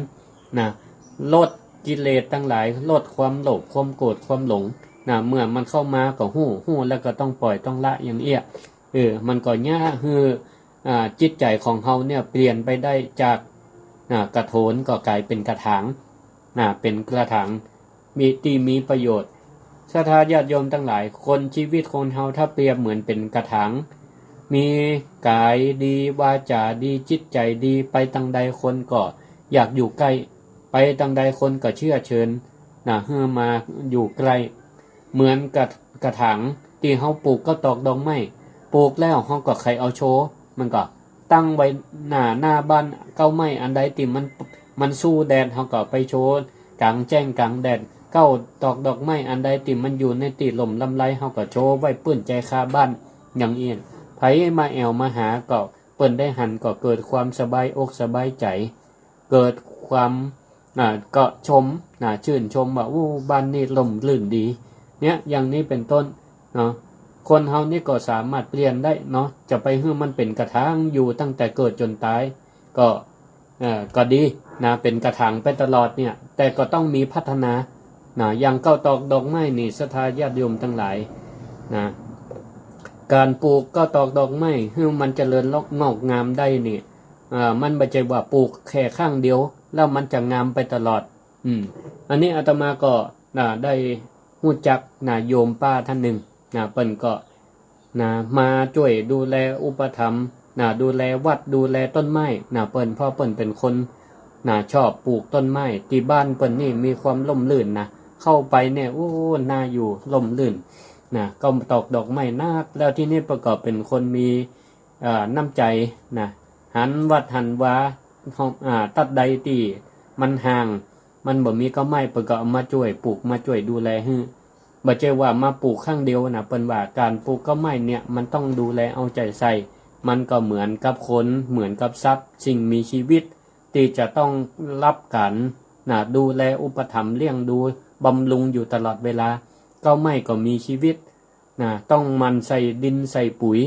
ลดกิเลสทั้งหลายลดความโลภความโกรธความหลงเมื่อมันเข้ามาก็ฮู้แล้วก็ต้องปล่อยต้องละอย่างเอี้ยมันก็ย่าจิตใจของเฮาเนี่ยเปลี่ยนไปได้จากกระโถนก็กลายเป็นกระถางเป็นกระถางมีประโยชน์ศรัทธาญาติโยมทั้งหลายคนชีวิตคนเฮาถ้าเปรียบเหมือนเป็นกระถางมีกายดีวาจาดีจิตใจดีไปทางใดคนก็อยากอยู่ใกล้ไปทางใดคนก็เชื่อเชิญให้มาอยู่ใกล้เหมือนกับกระถางที่เฮาปลูกก็ตอกดอกไม้ปลูกแล้วเฮาก็ใครเอาโชว์มันก็ตั้งไว้หน้าบ้านเก้าไม้อันใดที่มันสู้แดดเฮาก็ไปโชว์กลางแจ้งกลางแดดเก้าตอกดอกไม้อันใดที่มันอยู่ในติลมลำไรเฮาก็โชว์ไว้ปื้นใจคาบ้านอย่างเอียนไผมาแอวมาหาก็เปิ้นได้หันก็เกิดความสบายอกสบายใจเกิดความก็ชมชื่นชมว่าบ้านนี้ล่มลื่นดีเนี่ยอย่างนี้เป็นต้นเนาะคนเฮานี่ก็สามารถเปลี่ยนได้เนาะจะไปให้มันเป็นกระถางอยู่ตั้งแต่เกิดจนตายก็ดีเป็นกระถางไปตลอดเนี่ยแต่ก็ต้องมีพัฒนาอย่างเก้าตอกดอกไม้นี่ศรัทธาญาติโยมทั้งหลายการปลูกก็ตอกดอกไม้ให้มันเจริญงอกงามได้นี่มันไม่ใช่ว่าปลูกแค่ข้างเดียวแล้วมันจะงามไปตลอดอันนี้อาตมาก็ได้รู้จักโยมป้าท่านหนึ่งเปิ้นก็มาช่วยดูแลอุปถัมภ์ดูแลวัดดูแลต้นไม้เปิ้นพ่อเปิ้นเป็นคนชอบปลูกต้นไม้ที่บ้านเปิ้นนี่มีความร่มรื่นเข้าไปเนี่ยน่าอยู่ร่มรื่นก็ตอกดอกไม้นาคแล้วที่นี่ประกอบเป็นคนมีน้ำใจหันวัดหันวาตัดใดที่มันห่างมันบ่มีก็ไม้เปิ้นก็เอามาช่วยปลูกมาช่วยดูแลให้บ่ใช่ว่ามาปลูกข้างเดียวเปิ้นว่าการปลูกก็ไม้เนี่ยมันต้องดูแลเอาใจใส่มันก็เหมือนกับคนเหมือนกับทรัพย์สิ่งมีชีวิตที่จะต้องรับการดูแลอุปถัมภ์เลี้ยงดูบำรุงอยู่ตลอดเวลาก็ไม่ก็มีชีวิตต้องมันใส่ดินใส่ปุ๋ย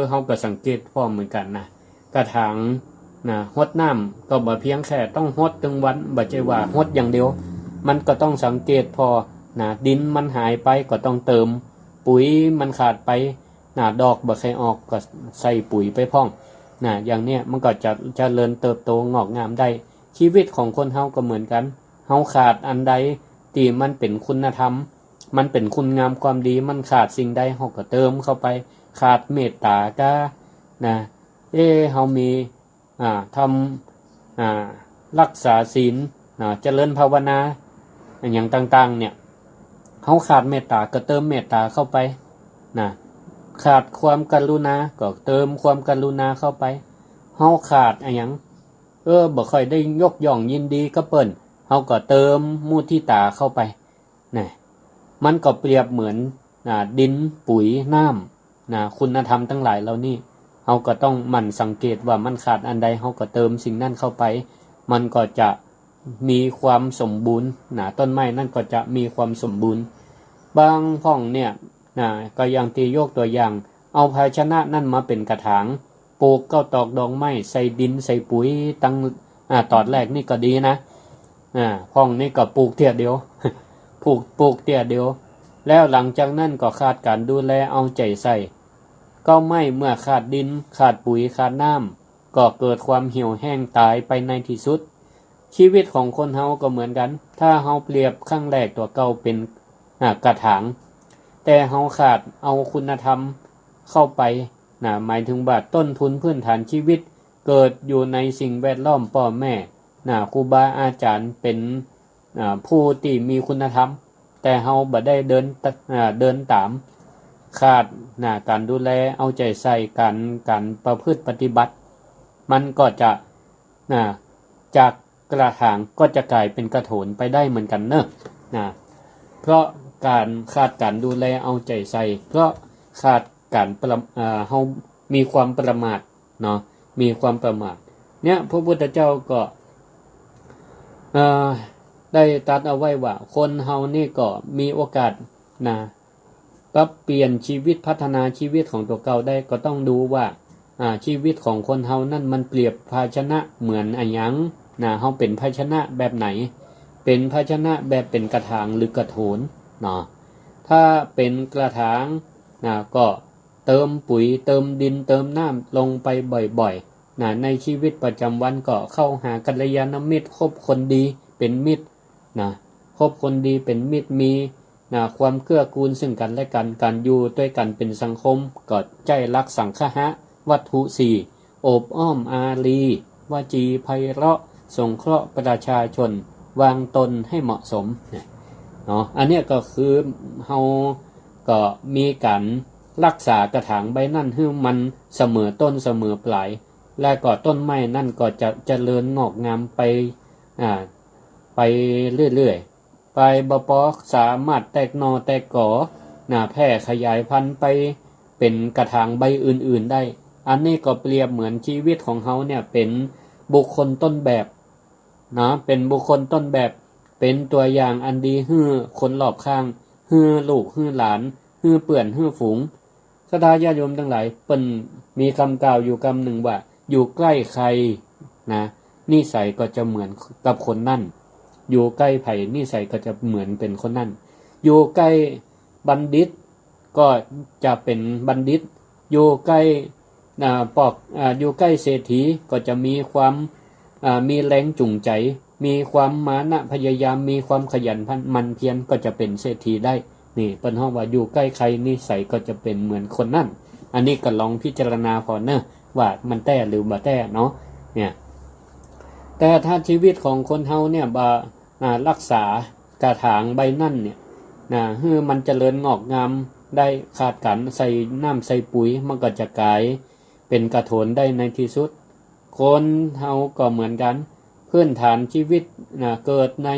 เฮาก็สังเกตพร้อมเหมือนกันกระถางฮดน้ำก็บ่เพียงแค่ต้องฮดถึงวันบ่ใช่ว่าฮดอย่างเดียวมันก็ต้องสังเกตพอดินมันหายไปก็ต้องเติมปุ๋ยมันขาดไปดอกบ่ใครออกก็ใส่ปุ๋ยไปพร้อมอย่างเนี้ยมันก็จะเจริญเติบโตงอกงามได้ชีวิตของคนเฮาก็เหมือนกันเฮาขาดอันใดที่มันเป็นคุณธรรมมันเป็นคุณงามความดีมันขาดสิ่งใดเฮาก็เติมเข้าไปขาดเมตตาก็เฮามีทำรักษาศีลเจริญภาวนาอย่างต่างๆเนี่ยเฮาขาดเมตตาก็เติมเมตตาเข้าไปขาดความกรุณาก็เติมความกรุณาเข้าไปเฮาขาดอะไรหยังบ่ค่อยได้ยกย่องยินดีก็เปิ้นเฮาก็เติมมุทิตาเข้าไปมันก็เปรียบเหมือนดินปุ๋ยน้ำคุณธรรมทั้งหลายเหล่านี้เฮาก็ต้องหมั่นสังเกตว่ามันขาดอันใดเฮาก็เติมสิ่งนั้นเข้าไปมันก็จะมีความสมบูรณ์ต้นไม้นั่นก็จะมีความสมบูรณ์บางห้องเนี่ยก็อย่างที่ยกตัวอย่างเอาภาชนะนั่นมาเป็นกระถางปลูกก็ตอกดอกไม้ใส่ดินใส่ปุ๋ยตั้งตอนแรกนี่ก็ดีนะห้องนี่ก็ปลูกเที่ยเดียวปลูกเที่ยเดียว แล้วหลังจากนั้นก็ขาดการดูแลเอาใจใส่ก็ไม่เมื่อขาดดินขาดปุ๋ยขาดน้ำก็เกิดความเหี่ยวแห้งตายไปในที่สุดชีวิตของคนเฮาก็เหมือนกันถ้าเฮาเปรียบครั้งแรกตัวเก่าเป็นกระถางแต่เฮาขาดเอาคุณธรรมเข้าไปหมายถึงว่าต้นทุนพื้นฐานชีวิตเกิดอยู่ในสิ่งแวดล้อมพ่อแม่ครูบาอาจารย์เป็นผู้ที่มีคุณธรรมแต่เฮาบ่ได้เดินตามขาดการดูแลเอาใจใส่การประพฤติปฏิบัติมันก็จะจากกระถางก็จะกลายเป็นกระโถนไปได้เหมือนกันเนอะเพราะการขาดการดูแลเอาใจใส่เพราะขาดการเฮามีความประมาทเนาะมีความประมาทเนี่ยพระพุทธเจ้าก็ได้ตรัสเอาไว้ว่าคนเฮานี่ก็มีโอกาสปรับเปลี่ยนชีวิตพัฒนาชีวิตของตัวเก่าได้ก็ต้องดูว่าชีวิตของคนเฮานั่นมันเปรียบภาชนะเหมือนอันหยังเฮาเป็นภาชนะแบบไหนเป็นภาชนะแบบเป็นกระถางหรือกระโถนเนาะถ้าเป็นกระถางก็เติมปุ๋ยเติมดินเติมน้ำลงไปบ่อยๆในชีวิตประจำวันก็เข้าหากัลยาณมิตรคบคนดีเป็นมิตรคบคนดีเป็นมิตรมีความเกื้อกูลซึ่งกันและกันการอยู่ด้วยกันเป็นสังคมก็ใจรักสังฆะวัตถุสี่โอบอ้อมอารีวจีไพเราะสงเคราะห์ประชาชนวางตนให้เหมาะสมเนาะอันนี้ก็คือเฮาก็มีการรักษากระถางใบนั่นให้มันเสมอต้นเสมอปลายและก็ต้นไม้นั่นก็จะเจริญงอกงามไปเรื่อยๆไปบ่พอสามารถแตกหน่อแตกกอแพร่ขยายพันธุ์ไปเป็นกระถางใบอื่นๆได้อันนี้ก็เปรียบเหมือนชีวิตของเฮาเนี่ยเป็นบุคคลต้นแบบเป็นบุคคลต้นแบบเป็นตัวอย่างอันดีให้คนรอบข้างให้ลูกให้หลานให้เปื่อนให้ฝูงศรัทธาญาติโยมทั้งหลายเปิ้นมีคำกล่าวอยู่คำหนึ่งว่าอยู่ใกล้ใครนิสัยก็จะเหมือนกับคนนั่นอยู่ใกล้ไผ่นิสัยก็จะเหมือนเป็นคนนั่นอยู่ใกล้บัณฑิตก็จะเป็นบัณฑิตอยู่ใกล้อยู่ใกล้เศรษฐีก็จะมีความมีแรงจูงใจมีความมานะพยายามมีความขยันมันเพียรก็จะเป็นเศรษฐีได้นี่เป็นห้องว่าอยู่ใกล้ใครนิสัยก็จะเป็นเหมือนคนนั่นอันนี้ก็ลองพิจารณาพอเนอะว่ามันแต้หรือบ่แต้เนาะเนี่ยแต่ถ้าชีวิตของคนเฮาเนี่ยรักษากระถางใบนั่นเนี่ยให้มันเจริญงอกงามได้ขาดการใส่น้ำใส่ปุ๋ยมันก็จะกลายเป็นกระโถนได้ในที่สุดคนเฮาก็เหมือนกันพื้นฐานชีวิตเกิดใน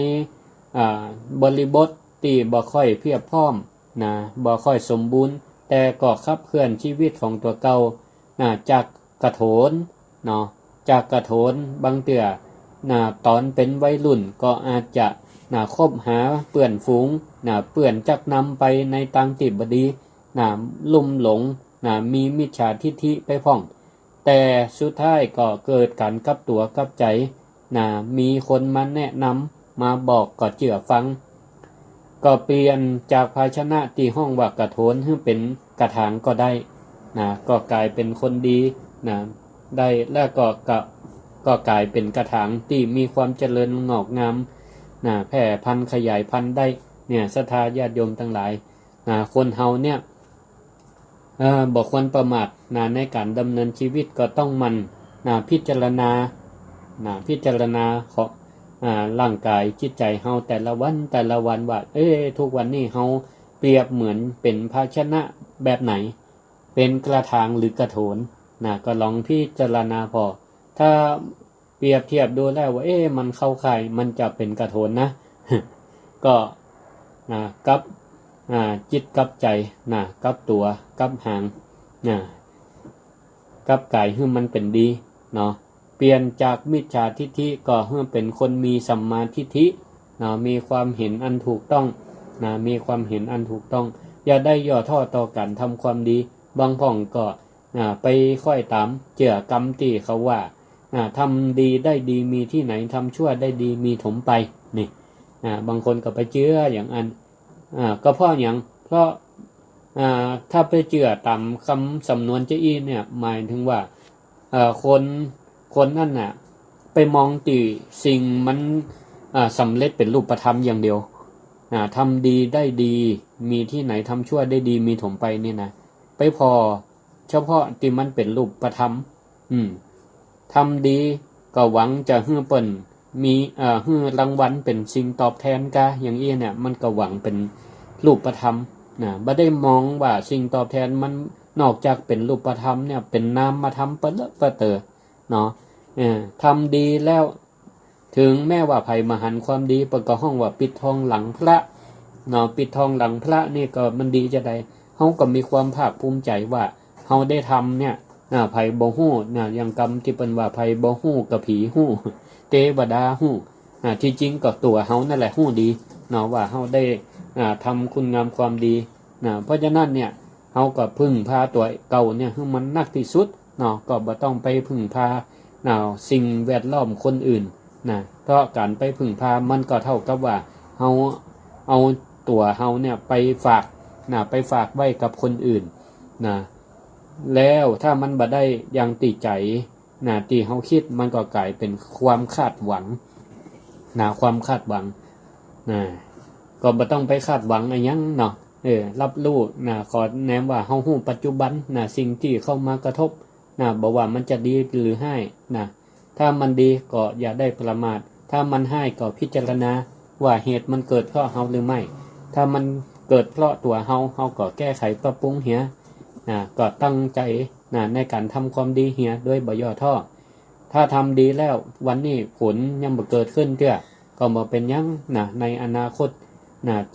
บริบทที่บ่ค่อยเพียบพร้อมบ่ค่อยสมบูรณ์แต่ก็ขับเคลื่อนชีวิตของตัวเก่าจากกระโถนเนาะจากกระโถนบางเตื่อตอนเป็นวัยรุ่นก็อาจจะคบหาเปื่อนฝูงเปื่อนจักนำไปในทางที่บ่ดีลุ่มหลงมีมิจฉาทิฐิไปพ้องแต่สุดท้ายก็เกิดการกลับตัวกลับใจมีคนมาแนะนำมาบอกก็เชื่อฟังก็เปลี่ยนจากภาชนะที่ห้องว่ากระโถนให้เป็นกระถางก็ได้ก็กลายเป็นคนดีได้แล้วก็กลายเป็นกระถางที่มีความเจริญงอกงามแผ่พันธุ์ขยายพันธุ์ได้เนี่ยศรัทธาญาติโยมทั้งหลายคนเฮาเนี่ยบอกควรประมาทในการดำเนินชีวิตก็ต้องมันพิจารณาของร่างกายจิตใจเฮาแต่ละวันว่าทุกวันนี้เฮาเปรียบเหมือนเป็นภาชนะแบบไหนเป็นกระถางหรือกระโถนก็ลองพิจารณาพอถ้าเปรียบเทียบดูแล้วว่ามันเข้าข่ายมันจะเป็นกระโถนนะ ก็กับจิตกับใจกับตัวกับหางกับกายให้มันเป็นดีเนาะเปลี่ยนจากมิจฉาทิฐิก็ให้เป็นคนมีสัมมาทิฏฐิมีความเห็นอันถูกต้องมีความเห็นอันถูกต้องอย่าได้ย่อท้อต่อการทำความดีบางพ่องก็ไปค่อยตามเจือกรรมที่เขาว่าทำดีได้ดีมีที่ไหนทำชั่วได้ดีมีถมไปนี่บางคนก็ไปเชื่ออย่างอันก็เพราะอย่าง เพราะถ้าไปเจือตามคำสำนวนเจ้าอี้เนี่ยหมายถึงว่าคนนั่นน่ะไปมองตีสิ่งมันสำเร็จเป็นรูปธรรมอย่างเดียวทำดีได้ดีมีที่ไหนทำชั่วได้ดีมีถมไปนี่นะไปพอเฉพาะที่มันเป็นรูปธรรมทำดีก็หวังจะฮื้อเปิ่นมีฮื้อรางวัลเป็นสิ่งตอบแทนกะอย่างอี้เนี่ยมันก็หวังเป็นรูปธรรมบ่ได้มองว่าสิ่งตอบแทนมันนอกจากเป็นรูปธรรมเนี่ยเป็นนามธรรมเปิ้นเปิ้นเตอเนาะทำดีแล้วถึงแม้ว่าภัยมหันต์ความดีเปิ้นก็ห้องว่าปิดทองหลังพระเนาะปิดทองหลังพระนี่ก็มันดีจะได้เฮาก็มีความภาคภูมิใจว่าเฮาได้ทำเนี่ยภัยบ่ฮู้อย่างกรรมที่เปิ้นว่าภัยบ่ฮู้กับผีฮู้เทวดาฮู้ที่จริงก็ตัวเฮานั่นแหละฮู้ดีเนาะว่าเฮาได้ทำคุณงามความดีเพราะฉะนั้นเนี่ยเฮาก็พึ่งพาตัวเก่าเนี่ยให้มันนักที่สุดเนาะก็บ่ต้องไปพึ่งพาสิ่งแวดล้อมคนอื่นเพราะการไปพึ่งพามันก็เท่ากับว่าเฮาเอาตัวเฮาเนี่ยไปฝากไว้กับคนอื่นแล้วถ้ามันบ่ได้อย่างติใจที่เฮาคิดมันก็กลายเป็นความคาดหวังความคาดหวังก็บ่ต้องไปคาดหวังอะไรยังเนาะรับรู้ขอแนมว่าเฮาฮู้ปัจจุบันสิ่งที่เข้ามากระทบบ่ว่ามันจะดีหรือให้ถ้ามันดีก็อย่าได้ประมาทถ้ามันให้ก็พิจารณาว่าเหตุมันเกิดเพราะเฮาหรือไม่ถ้ามันเกิดเพราะตัวเฮาก็แก้ไขปรับปรุงเหียก็ตั้งใจในการทำความดีเหียด้วยบ่ย่อท้อถ้าทำดีแล้ววันนี้ผลยังบ่เกิดขึ้นเด้อก็บ่เป็นหยังในอนาคต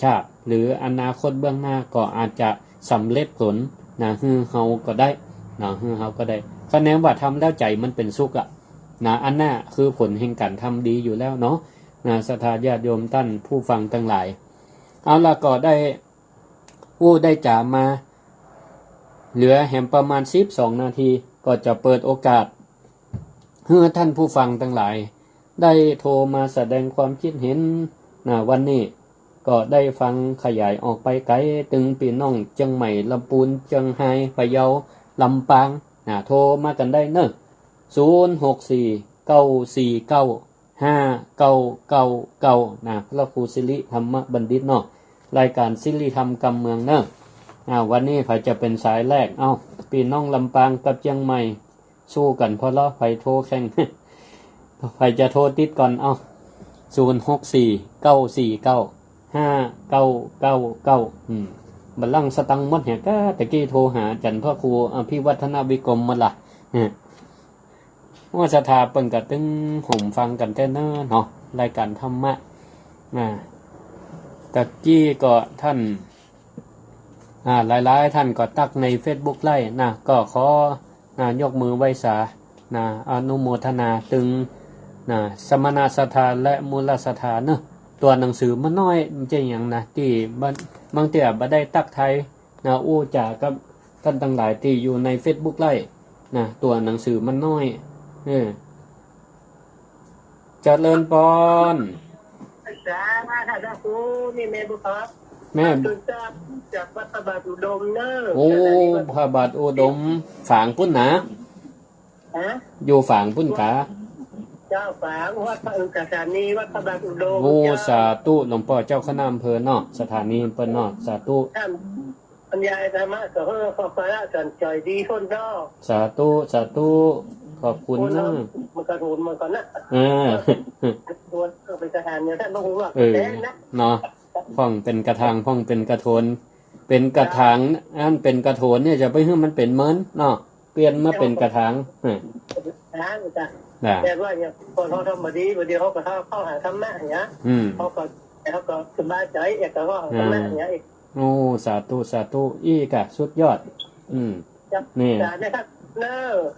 ชาติหรืออนาคตเบื้องหน้าก็อาจจะสำเร็จผลฮือเฮาก็ได้ฮือเฮาก็ได้คะแนนว่าทำแล้วใจมันเป็นสุขอันน่ะคือผลแห่งการทำดีอยู่แล้วเนาะศรัทธาญาติโยมท่านผู้ฟังทั้งหลายเอาล่ะก็ได้จ่ามาเหลือแหมประมาณ12นาทีก็จะเปิดโอกาสให้ท่านผู้ฟังทั้งหลายได้โทรมาแสดงความคิดเห็นวันนี้ก็ได้ฟังขยายออกไปไกลถึงพี่น้องเชียงใหม่ลำพูนเชียงรายพะเยาลำปางโทรมากันได้เนอะ0649495999พระครูสิริธรรมบัณฑิตเนาะรายการสิริธรรมกำเมืองเนอะวันนี้ไผจะเป็นสายแรกพี่น้องลำปางกับเชียงใหม่สู้กันเพราะละไผโทรแข่ง ไผจะโทรติดก่อน0649495999บัลลังก์สตังค์หมดเนี่ยก็ตะกี้โทรหาจันทร์พระครูอภิวัฒนวิกรมหมดล่ะว่าศรัทธาเปิ้นก็ตึงห่มฟังกันแท้เนาะรายการธรรมะตะกี้ก็ท่านหลายๆท่านก็ตักใน Facebook ไล่ก็ขอยกมือไหว้สาอนุโมทนาตึงสมณศรัทธาและมูลศรัทธาเนอะตัวหนังสือมันน้อยมันจะอย่างที่บางเที่ยบ่ได้ตักไทยอู้จากับท่านทั้งหลายที่อยู่ใน Facebook ไล่ตัวหนังสือมันน้อยเจริญพรนี่แม่บุครับแม่จากวัดพระบาทอุดมเนอะโอ้พระบาทอุดมฝางพุ่นอยู่ฝางพุ่นกะเจ้าฝางวัดพระสถานีวัดพระบาทอุดมโอ้สาธุหลวงพ่อเจ้าคณะอำเภอเนาะสถานีเปิ้นเนาะสาธุท่านบรรยายธรรมะก็ขอฟ้ากันใจดีคนเนาะสาธุขอบคุณนะมันกระโถนมันก่อนนะตัวเป็นกระถางเนี่ยท่านต้องรู้ว่าเนาะพ่องเป็นกระถางพ่องเป็นกระโถนเป็นกระถางอันเป็นกระโถนเนี่ยจะไปให้มันเป็นเหมือนเนาะเปลี่ยนมาเป็นกระถางจ้ะแต่ว่าเนี่ยคนเขาทำมาดีวันเดียวเขาก็เข้าหาธรรมะอย่างเงี้ยเขาก็สบายใจเอกก็ธรรมะอย่างเงี้ยโอ้สาธุอีกะสุดยอดนี่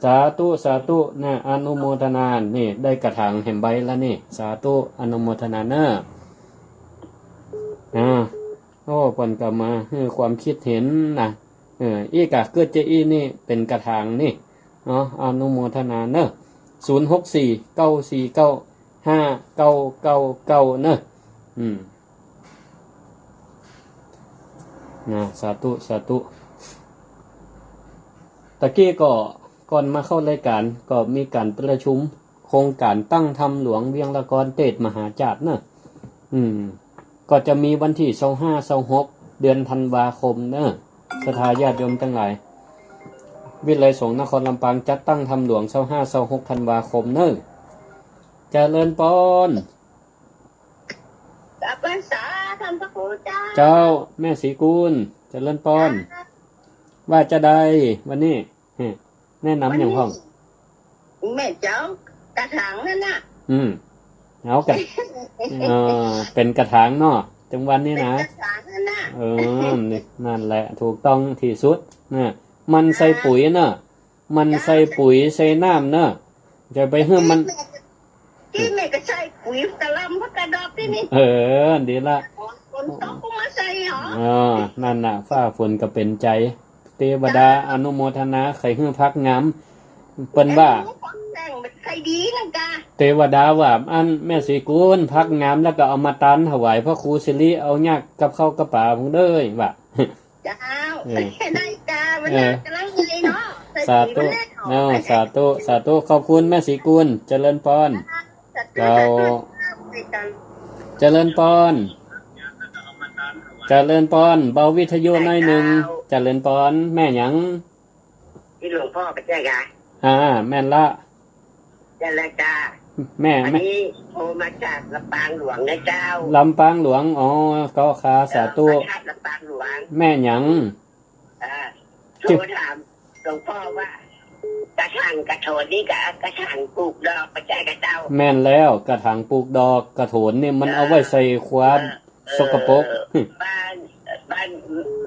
สาธุอนุโมทนานี่ได้กระถางแห่งใบแล้วนี่สาธุอนุโมทนาเนอะโอ้เพิ่นก็มาให้ความคิดเห็นอีกะเกิดจะอีนี่เป็นกระถางนี่เนาะอนุโมทนาเนอะ0649495999เนอะ สาธุสาธุตะกี้ก็ก่อนมาเข้ารายการก็มีการประชุมโครงการตั้งธรรมหลวงเวียงละกรเตชมหาจารย์เนอะก็จะมีวันที่25-26เดือนธันวาคมเนอะศรัทธาญาติโยมทั้งหลายวิไลสงฆ์นครลำปางจัดตั้งธรรมหลวง25-26ธันวาคมเนอะเจริญปอนเจ้าแม่ศรีกุลเจริญปอนว่าจะได้วันนี้แนะนำอย่างห้องแม่เจ้ากระถางนั่นน่ะเอากันเป็นกระถางเนาะจังวันนี้นะนี่นั่นแหละถูกต้องที่สุดนะมันใส่ปุ๋ยเนอะมันใส่ปุ๋ยใส่น้ำเนอะจะไปเฮื่อมันที่แม่ก็ใส่ปุ๋ยกระลำพักกระดอกที่นี่ดีละฝนตกก็มาใส่หรอนั่นน่ะฟ้าฝนก็เป็นใจเทวดาอนุโมทนาไข่เฮื่อพักงามเปิ้นว่าใครดีนั่นกะเทวดาว่าอันแม่ศรีกุลพักงามแล้วก็เอามาตันถวายพระครูสิริเอายากกับข้าวกระป๋าผมเด้อว่าเจ้าได้จ้าวันนี้กำลังใจเนาะสาธุสาธุสาธุขอบคุณแม่ศรีกุลเจริญพรเราเจริญพรเจริญพรเบาวิทยุหน่อยนึงเจริญพรแม่หยังที่หลวงพ่อไปแจ้งแม่นละเจริญจ้าแม่อันนี้โทรมาจากลำปางหลวงนะเจ้าลำปางหลวงก็คาสาธุลำปางหลวงแม่หยังโทรถามหลวงพ่อว่ากระถางกระโถนนี่กระถางปลูกดอกไปแจ้งกับเจ้าแม่นแล้วกระถางปลูกดอกกระโถนนี่มันเอาไว้ใส่ควานสกปรก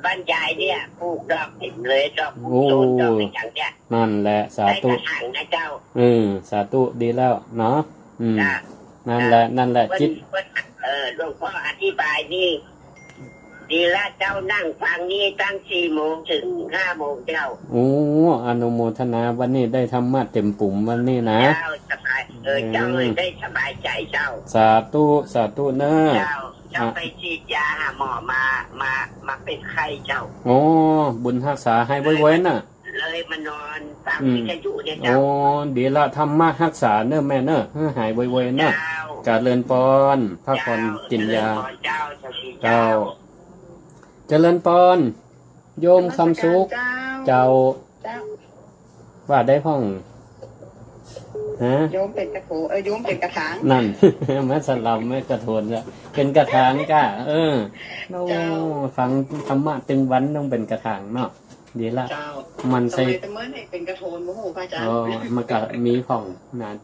บ้านยายเนี่ยปลูกดอกติดเลยดอกโตดอกอย่างเนี้ยนั่นแหละสาธุนะเจ้าสาธุดีแล้วเนาะนั่นแหละจิตหลวงพ่ออธิบายนี่ดีละเจ้านั่งฟังนี่ตั้ง4 โมงถึง5 โมงเจ้าอนุโมทนาวันนี้ได้ธรรมะเต็มปุ่มวันนี้นะเจ้าสบายเจ้าเลยได้สบายใจเจ้าสาธุเนอะเจ้าไปฉีดยาหาหมอมาเป็นไข้เจ้าบุญรักษาให้ไว้น่ะเลยมานอนฟังวิทยุเนี่ยเจ้าดีละธรรมะรักษาเนอะแม่เนอะหายไว้เนอะการเริญปอนพักผ่อนกินยาเจ้าเจริญปอนโยมคำสุขเจ้าว่าได้พ้องโยมเป็นกระโถโยมเป็นกระถางนั่นแม่สลับแม่กระโถนละเป็นกระถางก้าฟังธรรมะตึงวันต้องเป็นกระถางเนาะดีละมันใส่เป็นกระโถนโมโหพระอาจารย์มันก็มีผ่องนั่น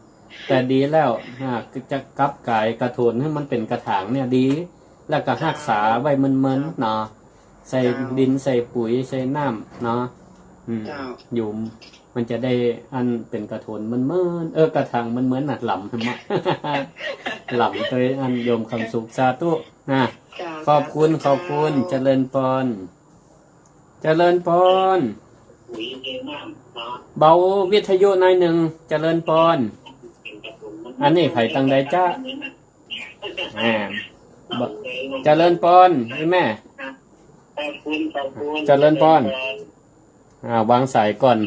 แต่ดีแล้วจะกลับกายกระโถนให้มันเป็นกระถางเนี่ยดีแล้วก็รักษาไว้มันเนาะใส่ดินใส่ปุ๋ยใส่น้ำเนาะอยู่มันจะได้อันเป็นกระโถนมันกระถางมันเหมือนหนัดหล่ำใช่ไหมหล่ำตัวอันโยมคำสุขสาธุนะขอบคุณเจริญปอนเบาวิทยุนายหนึ่งเจริญปอนอันนี้ไผ่ตังใดจ้าเจริญปอนนี่แม่เจริญปอนวางสายก่อน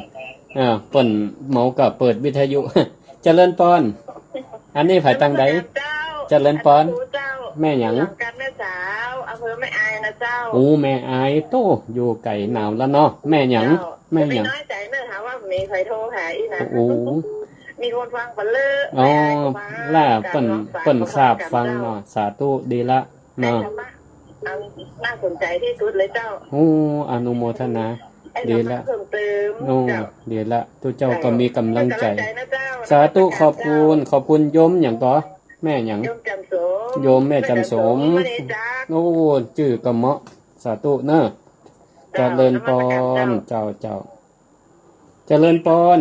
เปิ่นเมากับเปิดวิทยุเจริญปอนอันนี้ไผ่ตังใดเจริญปอนแม่หยังกันแม่สาวอำเภอแม่อายนะเจ้าแม่อายโตอยู่ไก่หนาวแล้วเนาะแม่หยังไม่น้อยใจเนอะถามว่ามีใครโทรหาอีนะมีคนฟังเปลืล่าเปิ่นทราบฟังเนาะสาธุดีละเนาะน่าสนใจที่สุดเลยเจ้าอนุโมทนาดีละดีละทุกเจ้าก็มีกำลังใจสาธุขอบคุณโยมอย่างต่อแม่อย่างโยมแม่จำสมชื่อกระเมาะสาธุเนอะเจริญปอนเจ้าเจริญปอน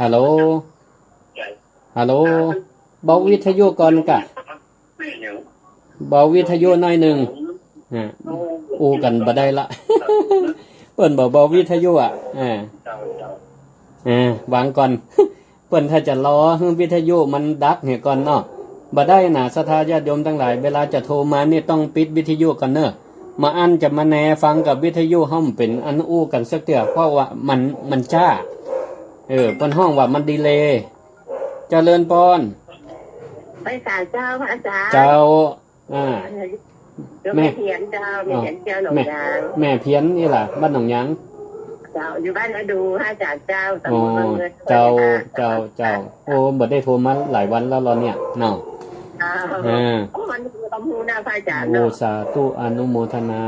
ฮัลโหลเบาวิทยุก่อนกะเบาวิทยุหน่อยหนึ่งกันบ่ได้ละเปิ่นเบาวิทยุวางก่อนเปิ่นถ้าจะรอวิทยุมันดักเนี่ยก่อนเนาะบ่ได้นะศรัทธาญาติโยมทั้งหลายเวลาจะโทรมานี่ต้องปิดวิทยุก่อนเนอะ มาอันจะมาแนฟังกับวิทยุห้องเป็นอันอู้กันสักเถื่อเพราะว่ามันจ้าเปิ้นห้องว่ามันดีเลยเจริญพรไปศาลเจ้าพระอาจารย์เจ้าแม่เพียนเจ้าแม่เพียนเจ้าหนองยางแม่เพียนนี่ล่ะบ้านหนองยางเจ้าอยู่บ้านอดูพระอาจารย์เจ้าตำบลเงินเจ้าโอ้บ่ได้โทรมาหลายวันแล้วเราเนี่ยเนาะมันตำหูหน้าพระอาจารย์โอ้สาธุอนุโมทนา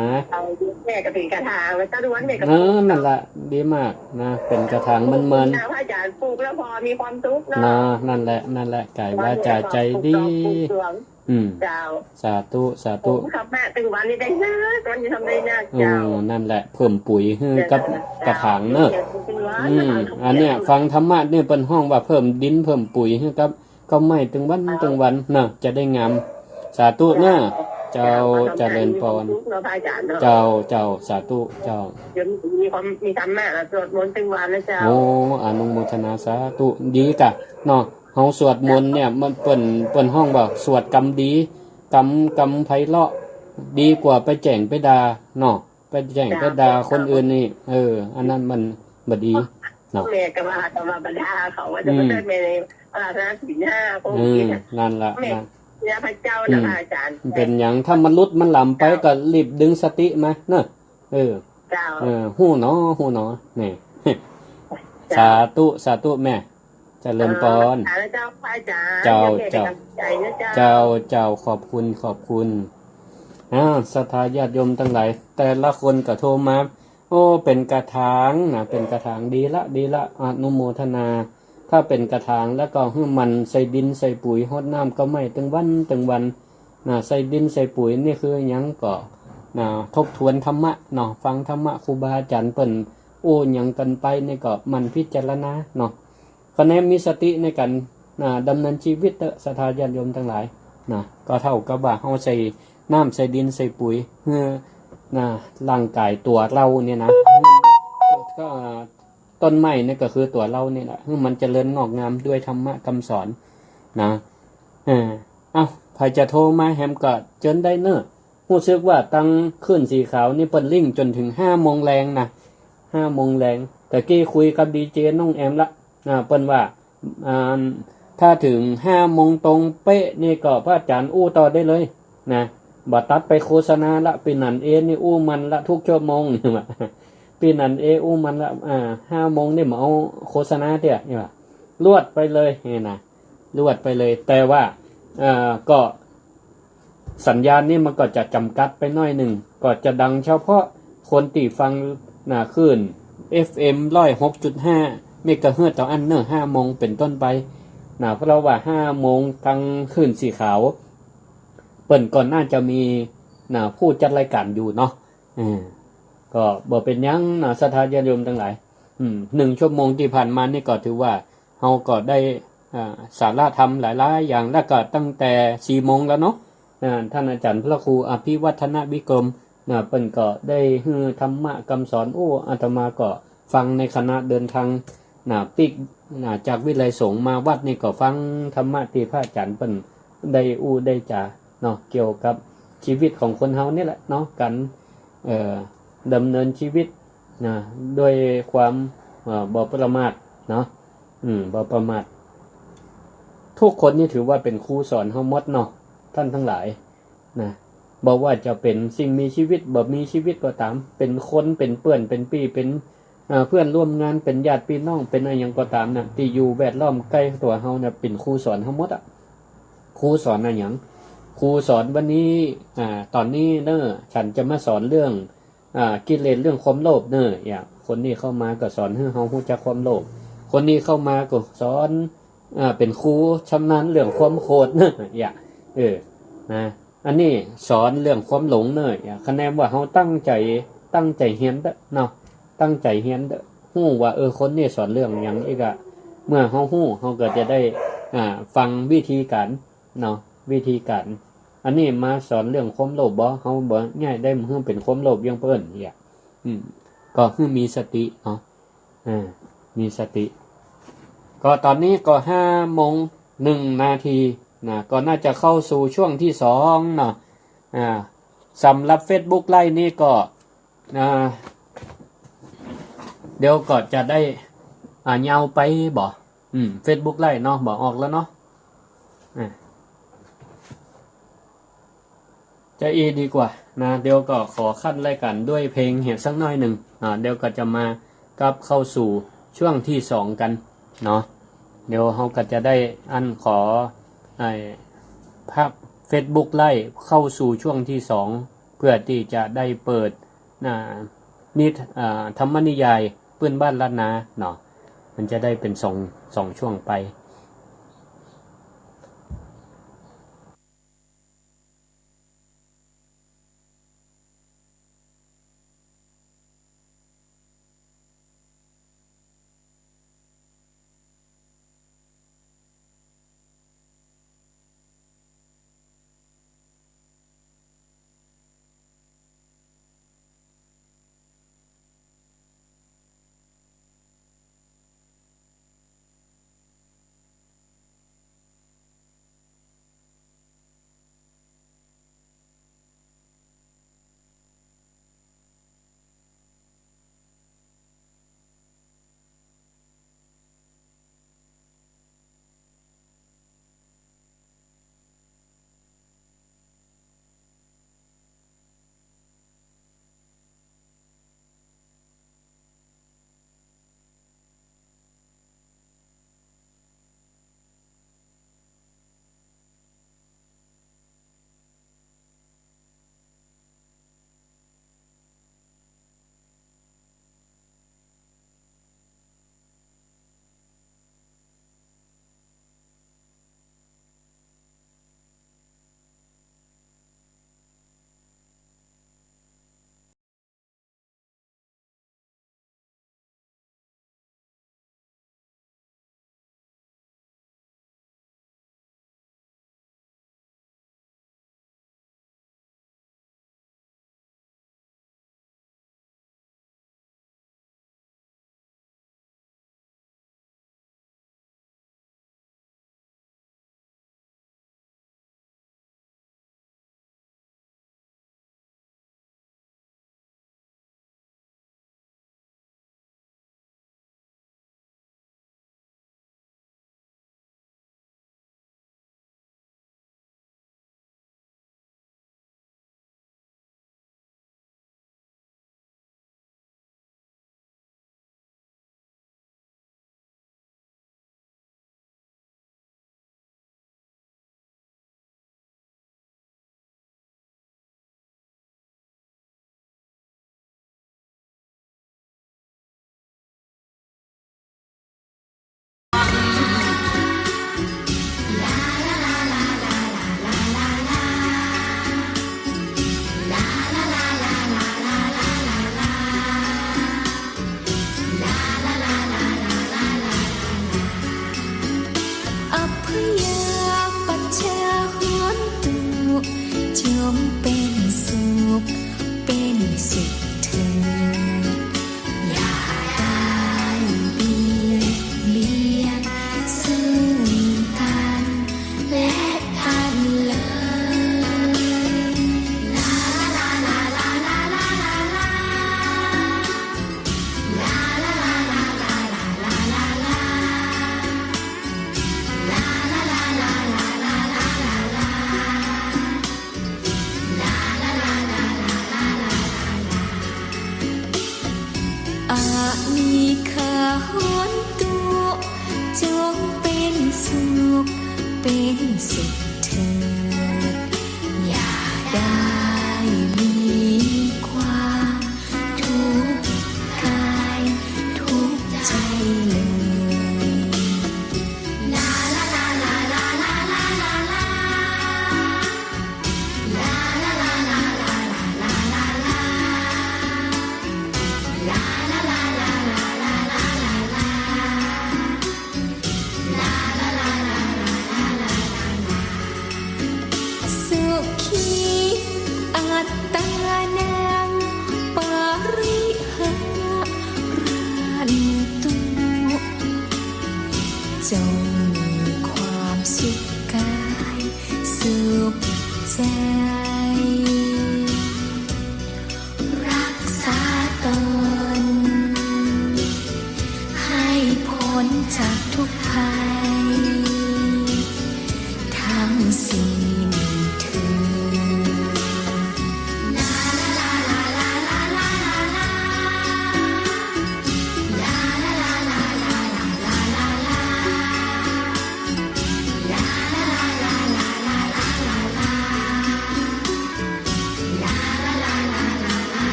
แม่กระถิ่นกระถางแล้วก็ล้วนแม่กระถิ่นนั่นแหละดีมากนะเป็นกระถางมันพระอาจารย์ปลูกแล้วพอมีความสุขเนาะนั่นแหละไก่ว่าใจดีเจ้าสาธุครับแม่ตึงวันนี้ได้เยอะตอนนี้ทำได้ยากเจ้านั่นแหละเพิ่มปุ๋ยให้กับกระถางเนอะอันเนี้ยฟังธรรมะเนี่ยเป็นห้องว่าเพิ่มดินเพิ่มปุ๋ยให้กับก็ไม่ตึงวันเนอะจะได้งามสาธุเนอะเจ้าเจริญพรเจ้าสาธุเจ้ามีธรรมะสวดมนต์ตึงวันแล้วเจ้าโอ้อนุโมทนาสาธุดีกะเนาะเฮาสวดมนต์เนี่ยมันเปิ้นห้องว่าสวดกรรมดีกรรมไพเราะดีกว่าไปแจ้งไปด่าเนาะไปแจ้งไปด่าคนอื่นนี่อันนั้นมันบ่ดีเนาะแม่ก็ว่าบรรดาเขาว่าจะมาเดินในพระราชศีล5พวกนี้นั่นล่ะเนี่ยพระเจ้านะอาจารย์เป็นหยังถ้ามันลุดมันหลำไปก็รีบดึงสติมาเนาะเจ้าฮู้เนาะนี่สาธุแม่เจริญพรเจ้าขอบคุณศรัทธาญาติโยมทั้งหลายแต่ละคนก็โทรมาโอ้เป็นกระถางนะเป็นกระถางดีละอนุโมทนาถ้าเป็นกระถางแล้วก็ให้มันใส่ดินใส่ปุ๋ยรดน้ำก็ไม่ตึงวันนะใส่ดินใส่ปุ๋ยนี่คือหยังก็นะทบทวนธรรมะเนาะฟังธรรมะครูบาอาจารย์เปิ้นโอ้หยังกันไปนี่ก็มันพิจารณาเนาะคะแนนมีสติในการดำเนินชีวิตศรัทธาญาติโยมทั้งหลายนะก็เท่ากับว่าเฮาใส่น้ำใส่ดินใส่ปุ๋ยเพื่อร่างกายตัวเราเนี่ยนะก็ต้นไม้นี่ก็คือตัวเราเนี่ยแหละให้มันเจริญงอกงามด้วยธรรมะคำสอนนะใครจะโทรมาแฮมก็เจิญได้เนอะรู้สึกว่าตั้งขึ้นสีขาวนี่เปิ้นลิงจนถึง 5:00 นนะ5:00 นแต่กี้คุยกับดีเจน้องแอมละเปิ้นว่าถ้าถึง 5:00 นตรงเป๊ะนี่ก็พระอาจารย์อู้ต่อได้เลยนะบ่ตัดไปโฆษณาละปีนั้นนี่อู้มันละทุกชั่วโมงนี่ว่าปีนั้นอู้มันละ5:00 นนี่มาเอาโฆษณาเด้อนี่ว่าลวดไปเลยนี่นะลวดไปเลยแต่ว่าก็สัญญาณนี่มันก็จะจำกัดไปหน่อยหนึ่งก็จะดังเฉพาะคนที่ฟังคลื่น FM 106.5 เมกะเฮิรตซ์ต่ออันเนอร์ 5:00 นเป็นต้นไปเพราะว่า 5:00 นทางคลื่นสีขาวเปิ้นก่อนน่าจะมีผู้จัดรายการอยู่เนาะก็บ่เป็นหยังศรัทธาญาติโยมทั้งหลาย1 ชั่วโมงที่ผ่านมานี่ก็ถือว่าเฮาก็ได้สาระธรรมหลายๆอย่างแล้วก็ตั้งแต่ 4:00 นแล้วเนาะท่านอาจารย์พระครูอภิวัฒนวิกรมเปิ้นก็ได้ฮือธรรมะคำสอนอาตมาก็ฟังในคณะเดินทางปิกจากวิไลสงฆ์มาวัดนี่ก็ฟังธรรมะที่พระอาจารย์เปิ้นได้ได้จาเนาะเกี่ยวกับชีวิตของคนเฮานี่แหละเนาะกันดำเนินชีวิตด้วยความบ่ประมาทเนาะบ่ประมาททุกคนนี่ถือว่าเป็นครูสอนเฮาหมดเนาะท่านทั้งหลายนะบอกว่าจะเป็นสิ่งมีชีวิตบ่มีชีวิตก็ตามเป็นคนเป็นเปื้อนเป็นปี้เป็นเพื่อนร่วมงานเป็นญาติพี่น้องเป็นอะไรอย่างก็ตามนะที่อยู่แวดล้อมใกล้ตัวเฮาน่ะเป็นครูสอนเฮาหมดอ่ะครูสอนอะไรอย่างครูสอนวันนี้ตอนนี้เนอะฉันจะมาสอนเรื่องกิเลสเรื่องความโลภเนอะอย่างคนนี้เข้ามาก็สอนให้เฮารู้จักความโลภคนนี้เข้ามาก็สอนเป็นครูชำนาญเรื่องความโกรธเนอะอย่างอันนี้สอนเรื่องความหลงเนอะอย่างคะแนนว่าเฮาตั้งใจเรียนเด้อเนาะตั้งใจเรียนเด้อฮู้ว่าคนนี้สอนเรื่องหยังอีกเมื่อเฮาฮู้เฮาก็จะได้ฟังวิธีการเนาะวิธีการอันนี้มาสอนเรื่องความโลภบ่เฮาบ่ง่ายได้มันเป็นความโลภอย่างเพิ่นอย่างก็คือมีสติเนาะมีสติก็ตอนนี้ก็5:01 นาทีก็น่าจะเข้าสู่ช่วงที่2เนาะ สำหรับ Facebook ไลน์นี่ก็เดี๋ยวก็จะได้ยาวไปบ่Facebook ไลน์เนาะบอกออกแล้วเนาะจะดีกว่านะเดี๋ยวก็ขอขั้นรายการด้วยเพลงเห็นสักหน่อยหนึ่งเดี๋ยวก็จะมากับเข้าสู่ช่วงที่2กันเนาะเดี๋ยวเราก็จะได้ขอภาพ Facebook ไล่เข้าสู่ช่วงที่2เพื่อที่จะได้เปิดธรรมนิยายปื้นบ้านล้านนาเนาะมันจะได้เป็น2ช่วงไป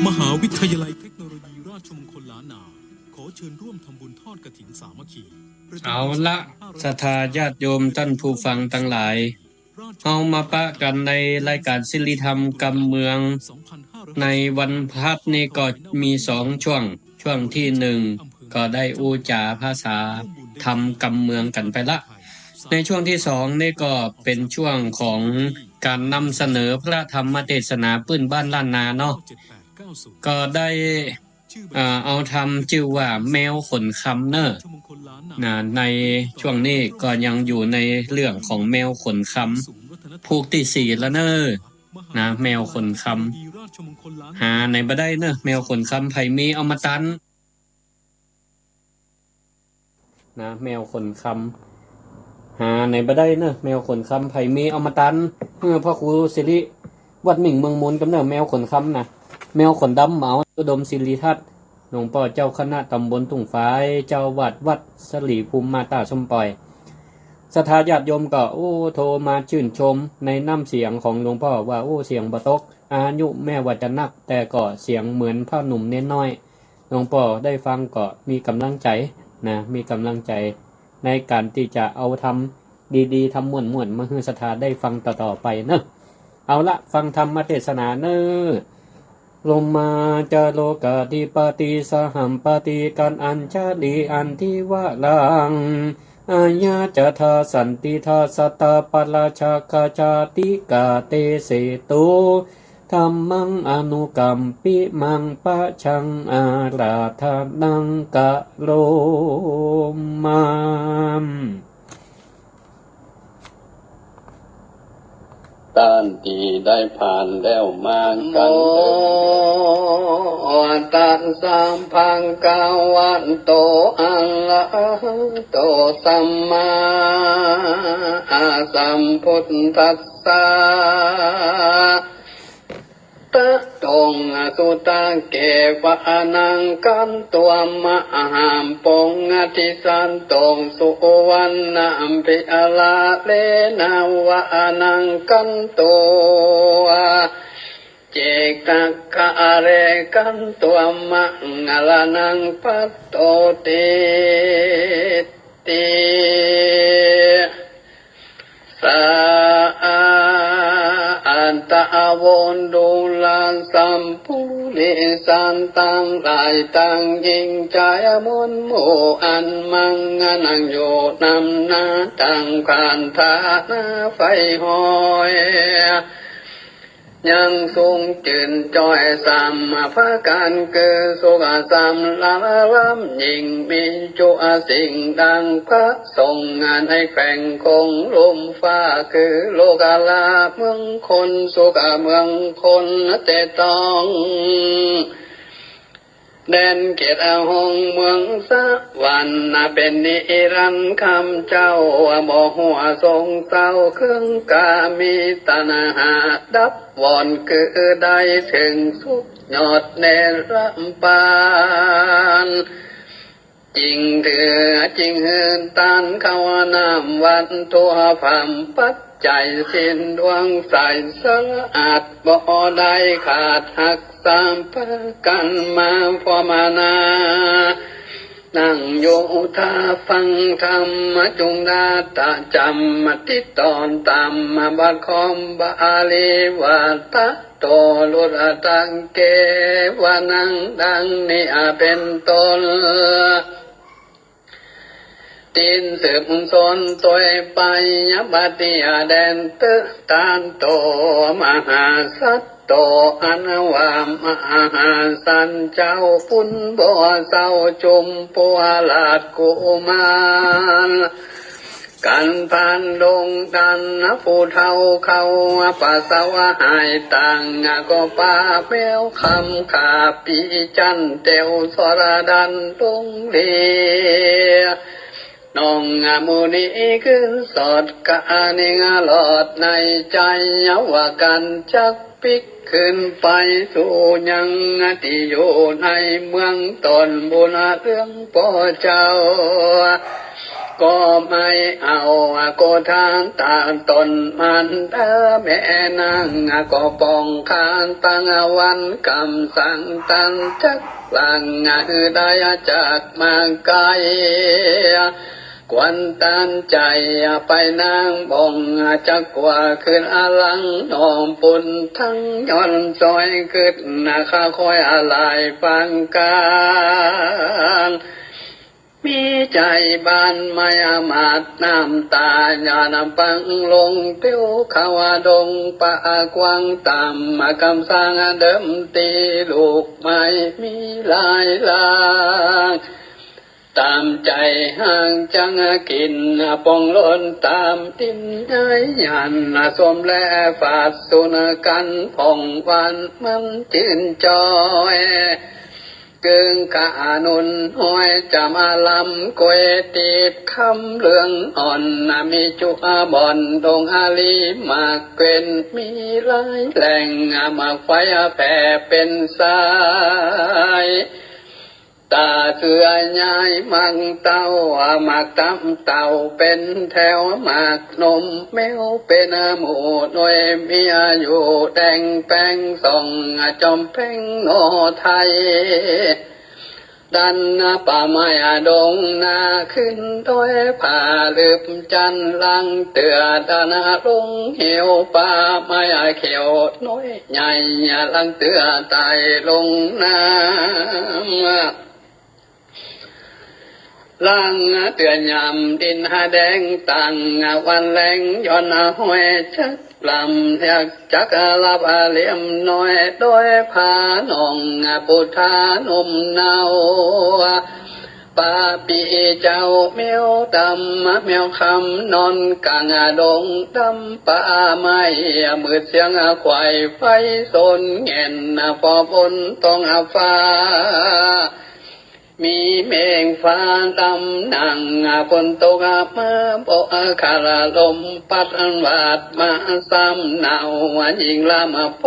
มหาวิทยาลัยเทคโนโลยีราชมงคลล้านนาขอเชิญร่วมทำบุญทอดกฐินสามัคคีเอาละศรัทธาญาติโยมท่านผู้ฟังทั้งหลายเอามาปะกันในรายการศิริธรรมกำเมืองในวันพัดนี้ก็มี2ช่วงที่1ก็ได้อูจาภาษาธรรมกำเมืองกันไปละในช่วงที่2นี่ก็เป็นช่วงของการนำเสนอพระธรรมเทศนาปื้นบ้านล้านนาเนาะก็ได้เอาทำชื่อว่าแมวขนคำเนอในช่วงนี้ก็ยังอยู่ในเรื่องของแมวขนคำผูกที่4แล้วเนอนะแมวขนคำหาในบ่ได้เนอะแมวขนคำไผมีเอามาตันนะแมวขนคำหาในบ่ได้เนอะแมวขนคำไผมีเอามาตันพ่อครูสิริวัดหมิ่งเมืองมนกำเนิดแมวขนคำนะแมวขนดำเหมาอุดมศิริทัศน์หลวงพ่อเจ้าคณะตำบลทุ่งฟ้ายเจ้าวัดสลีภูมิมาตาสมปอยศรัทธาญาติโยมก็โทรมาชื่นชมในน้ำเสียงของหลวงพ่อว่าเสียงบ่ตกอายุแม่ว่าจะนักแต่ก็เสียงเหมือนพ่อหนุ่มเน้นน้อยหลวงพ่อได้ฟังก็มีกำลังใจนะมีกำลังใจในการที่จะเอาทำดีๆทำม่วนๆมาให้ศรัทธาได้ฟังต่อๆไปเนอะเอาละฟังธรรมเทศนาเนอะลมมาจาโลกาธิปติสหัมปติกันอัญชาลีอันทิวะลังอาญาจทาสันติทาสตาปราชาคาชาติกาเตเสตุธัมมังอนุกัมปิมังปะชังอาราธานังกะโลมามการที่ได้ผ่านแล้วมากันตัสสะภังกาวันโตอะระหังโตสัมมาสัมพุทธัสสะตะตงสุตะเกวะนังกันตัวมะหามปงอธิสันตงสุวรรณัมปิอลาเลนาวะนังกันตัวเจกะกะเรกันตัวมะงลานังปัตโตติติสาอันตะวนดูลานสัมภูริสันตังหลายตังยิ่งใจมนโมอันมังนังโยนำนาตังขันธานาไฟหอยยังทรงจืนจอยสัมมาภาการเกิดสุขสัมลาลัมยิ่งมีจุอสิ่งดังพระทรงงานให้แข่งคงลมฟ้าคือโลกาลาเมืองคนสุขเมืองคนเตตองแดนเกตหงเมืองสะวันเป็นนิรันดร์คำเจ้าบ่หัวทรงเศร้าเครื่องกามีตนาหาดับวอนคือได้ถึงสุขยอดเนรปานจริงเถื่อจริงหืนตันเขานามวันตัวพามปัต ใจสิ้นดวงใสสะอาดบ่ได้ขาดหักสามประกันมาพอมานานั่งโยธาฟังธรรมจุงดาตะจำมติตอนตามมาบัดคอมบาลีวาตะโตลุรตังเกวานังดังนี้เป็นต้นตินสืบสนตัวไปยบัติอาแดนตึตานโตมหาสัตโตอนวามมหาสันเจ้าปุณบ่เศร้าจุมปัวลาดกุมารกันพันดงดันผู้เท่าเขาปัสสาวะหายต่างก็ป้าแมวคำขาปีจันเตียวสรดันตงเลียน้องมูนีขึ้นสอดกานิงหลอดในใจว่ากันจักปิกขึ้นไปสู่ยังที่อยู่ในเมืองตนบุญเรื่องพ่อเจ้าก็ไม่เอาก็ทางต่างตนมันเด้อแม่นางก็ป้องข้างตั้งวันกำสั่งตันจักหลังได้จากมาไกลกวนตันใจไปนางบ่งจักกว่าขึ้นอลังน้อมปุ่นทั้งย้อนซอยขึ้นข้าคอยอะไรฟังการมีใจบานไม่อามาดน้ำตาญาณปังลงเตี้ยวขาวดงปะกวางตามคำสั่งเดิมตีลูกไม่มีลายลางตามใจห่างจังกินปองล้นตามดินได้ยันสมและฝาดสุนกันผ่องวันมันจืนจอยกึ่งขานุนห้อยจามาลำกวยตีบคำเรื่องอ่อนมีจุบอนดงอาลีมากเป็นมีหลายแหล่งมาไฟแผ่เป็นสายตาเสือยายมังเต้าหมากตำเต่าเป็นแถวหมากนมแมวเป็นหมูหน่วยเมียอยู่แดงแป้งส่องจอมเพ่งโนไทยดันป่าไม้ดงนาขึ้นด้วยผ่าลืบจันลังเตือดานาลงเหี่ยวป่าไม้เขียวน้อยใหญ่ลังเตือตายลงน้ำลังเตือนยำดินหาแดงตังวันแรงย้อนห้อยชักลำแทกจักลับเหลี่ยมน้อยโดยพาหนองปุถานุ่มเนาป่าปีเจ้าแมวดำแมวคำนอนกลางดงดำป่าไม้มืดเสียงควายไฟสนเงินพอบนต้องฟ้ามีเมฆฟ้าดำนังฝนตกมาบ่คาราลมพัดอันวาดมาซ้ำหนาวยิงลามาโพ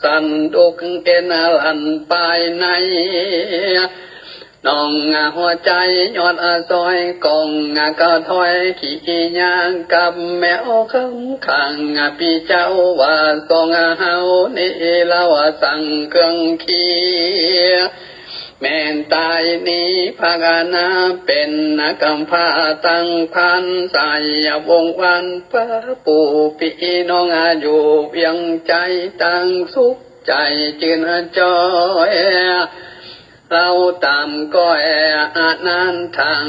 สันดุกเอ็นลันไปในน้องหัวใจยอดซอยกองก็ถอยขี่ยางกับแมวคำขังพี่เจ้าว่าทรงเฮานี่เล่าสั่งเครื่องขี้แม่นตายนี้ภากนาเป็นกำพร้าตั้งพันใส่วงวันพระปู่พี่น้องอยู่เพียงใจตั้งสุขใจจืนจอยเราตามก้อยนานทาง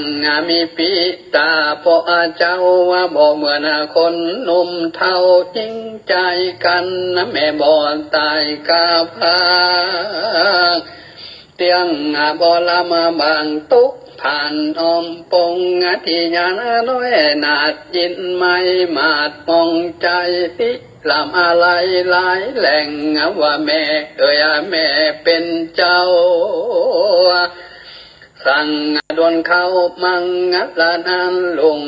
มีปีตาพ่อเจ้าว่าบอกเหมือนคนหนุ่มเท่าจริงใจกันแม่บ่ตายกาพาเตียงบ่ละมาบางตุกผ่านอมปงที่ยาน้อยนาดยินไม่มาดมองใจติลำอะไรหลายแหล่งว่าแม่แม่เป็นเจ้าสั่งดวนเข้ามังละนานลุง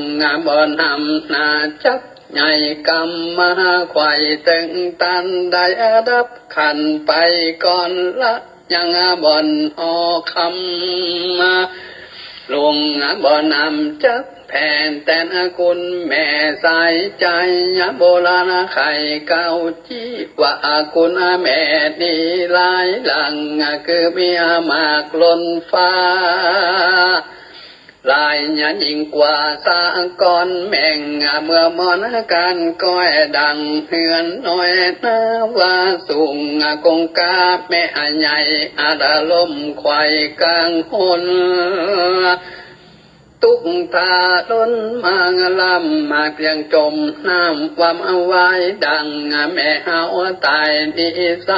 บ่นำนาจักใหญ่กำมาควายตึงตันได้ดับขันไปก่อนละยังบ่นอคำลุงบ่นำจัก แผ่นแต่นคุณแม่สายใจโบราณไข่เก่าจีว่าคุณแม่นี่หลายหลังคือเมียมากล้นฟ้าลายยิ่งกว่าสะก้อนแม่งเมื่อมอนการก้อยดังเฮือนน้อยนาว่าสูงกงกาแม่ใหญ่อาดาลมควายกลางหนตุกตาล้นมางลำมาเพียงจมน้ำความเอาไว้ดังแม่เฮาตายดีใส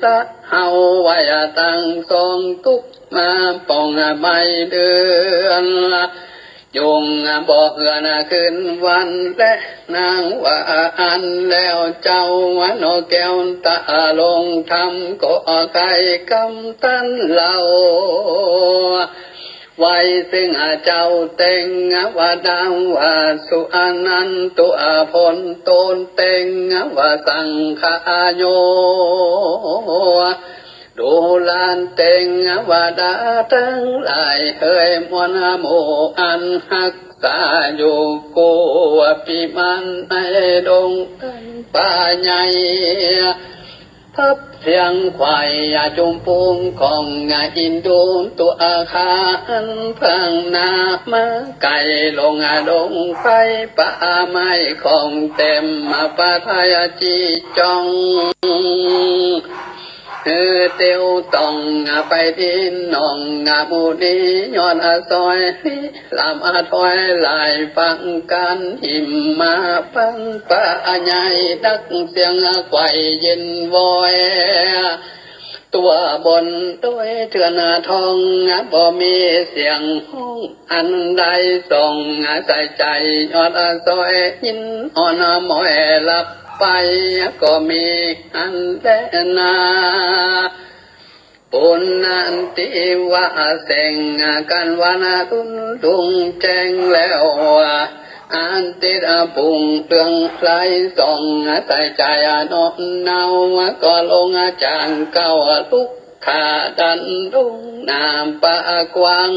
ตะเฮาไว้ตั้งทรงตุกมาป่องใบเดือนยงบอกเหือนขึ้นวันและนางว่าอันแล้วเจ้าวันโอแก้วตาลงทำก็ไก่กำตันเล่าไว้ซึ่งเจ้าเต็งว่าดังว่าสุอนันตัวพลตนเต็งว่าสังขายโยดูลานเต็งว่าดาทั้งหลายเฮยมวนโมอันหักษาอยู่กูปีมันในดงป่าใหญ่พับเสียงควายจุมพุงของอินดูตัวอาคารพังนามาไก่ลงดงไฟป่าไม้ของเต็มมาปะทายจีจองเตียวต้องไปดินนองมูนีย้อนซอยลำถอยลายฟังกันหิมมาฟังป่าใหญ่ดักเสียงไกวเย็นวอยตัวบนด้วยเถื่อนทองบ่มีเสียงห้องอันใดส่องใส่ใจย้อนซอยยินอ่อนมอยหลับไปก็มีอันแลนาปุณนันติว่าเสงกันวานาตุนดุงแจ้งแล้วอันติดปุ่งเตืองใครส่องใส่ใจนอนเนาก็ลงจางเก่าลุกขาดันดุงน้ำปะกวาง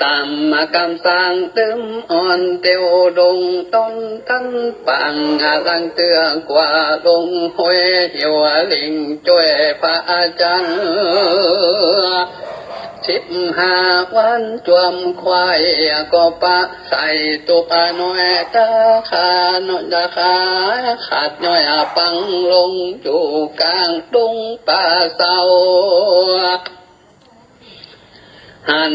ตามกำสังตึมอ่อนเตียวดงต้นตั้งปังลังเตือกว่าลงห้วยเหี่ยวลิงช่วยพระอาจารย์15 วันจวมควายก็ปะใส่ตุกน้อยตาขานอนขาขาดน้อยปังลงอยู่กลางดงป่าเศร้าหัน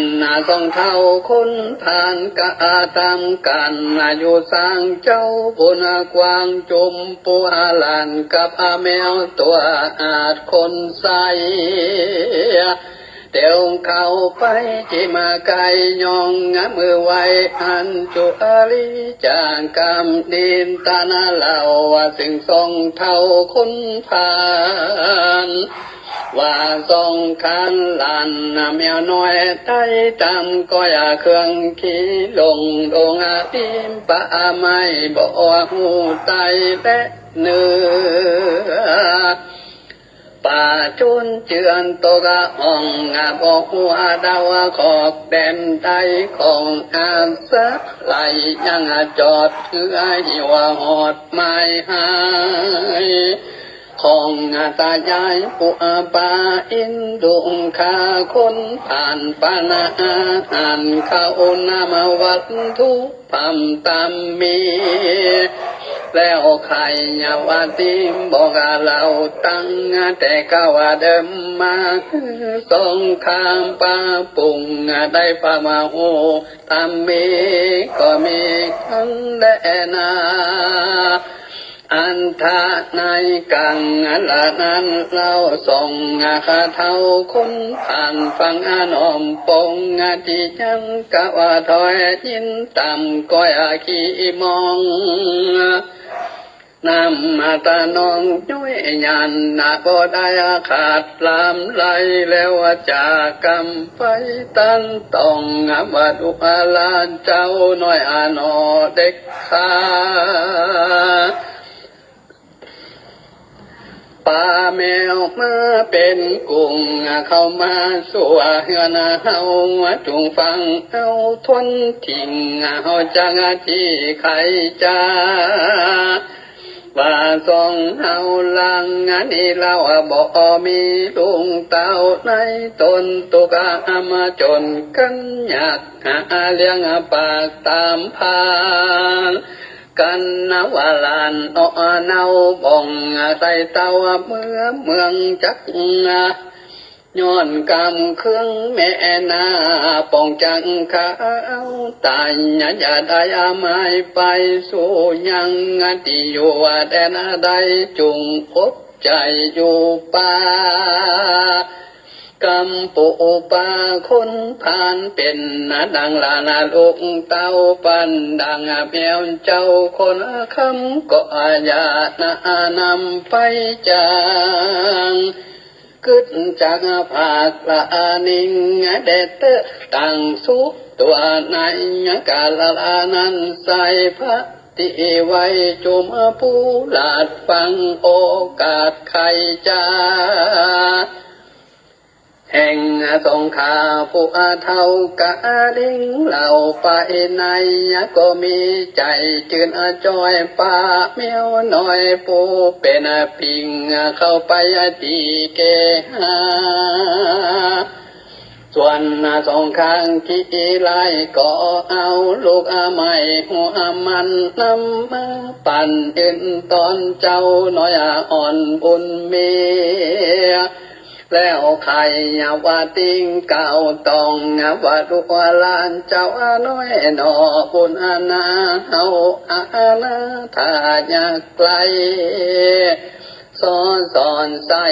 ทรงเท่าคนผ่านกะตามกันอยู่สร้างเจ้าบุญกวางจุมปูอาลานกับแมวตัวอาจคนใสเดี๋ยวเข้าไปจิมาไกยองมือไว้อันจุอาลีจางกำดินตานาเหล่าซึ่งทรงเท่าคนผ่านว่าทรงคันลานแมวน้อยไต้ตามก็อย่าเครื่องขี่ลงดงดินป่าไม้บ่หูไตและเนื้อป่าจุนเจือนตกอ่องบอกหัวดาวขอบแดนใต้ของอาสะไหลยังจอดเพื่อหิวหอดไม้หายของตายายปุปาอินดุงคาคนผ่านปานาหันเข้านามวัตถุพัมตามมีแล้วใครวาติบอกเราตั้งแต่ก้าวเดิมมาสงครามปาปุ่งได้พามาโหตามมีก็มีขันแดนาอันทาในกังละนั้นเราส่งคาเท่าคนผ่านฟังอนอมปงที่ยังกะว่าถอยยินต่ำก้อยขี้มองนำมาตานองย้อยยันบ่ได้ขาดลามไหลแล้วจากกำไปตันต้องบัดอุปลาเจ้าน้อยนอเด็กขา ป่าแมวมาเป็นกุ้งเข้ามาสู่เฮือนเฮาจุงฟังเอาทนทิ้งเฮาจังที่ใครจ้าว่าทรงเฮาลังนี่เราบ่มีลุงเต้าในตนตุกมาจนกันอยากหาเลี้ยงปากตามพากันนาวลานเนาบ่องใส่เต้าเมืองจักย้อนกำเครื่องแม่นาป้องจังขาเอาตายอย่าได้ไม้ไปสู่ยังที่อยู่แดนใดจุงพบใจอยู่ป่ากำปูปาคนผ่านเป็นดังลานาลูกเต้าปันดังแมวเจ้าคนคำก็อย่านำไปจางกึศจากภาคละนิงเด็ดตั้งสุตัวในกาลานันใส่พระติไว้จุมผู้หลาดฟังโอกาสใครจ้าแห่งสงขาผู้เท่ากะลิงเหล่าไปในก็มีใจจืนจอยป่าเมียวน้อยปูเป็นพิงเข้าไปตีเกหาส่วนสองข้างที่ไล่ก็เอาลูกไม้หัวมันนำมาปั่นอื่นตอนเจ้าน้อยอ่อนบุญเมียแล้วใครว่าติ้งเก่าต้องว่าลูกลานเจ้าน้อยหนอบุญนาเฮานาถ้าอยากไกลสอนใส่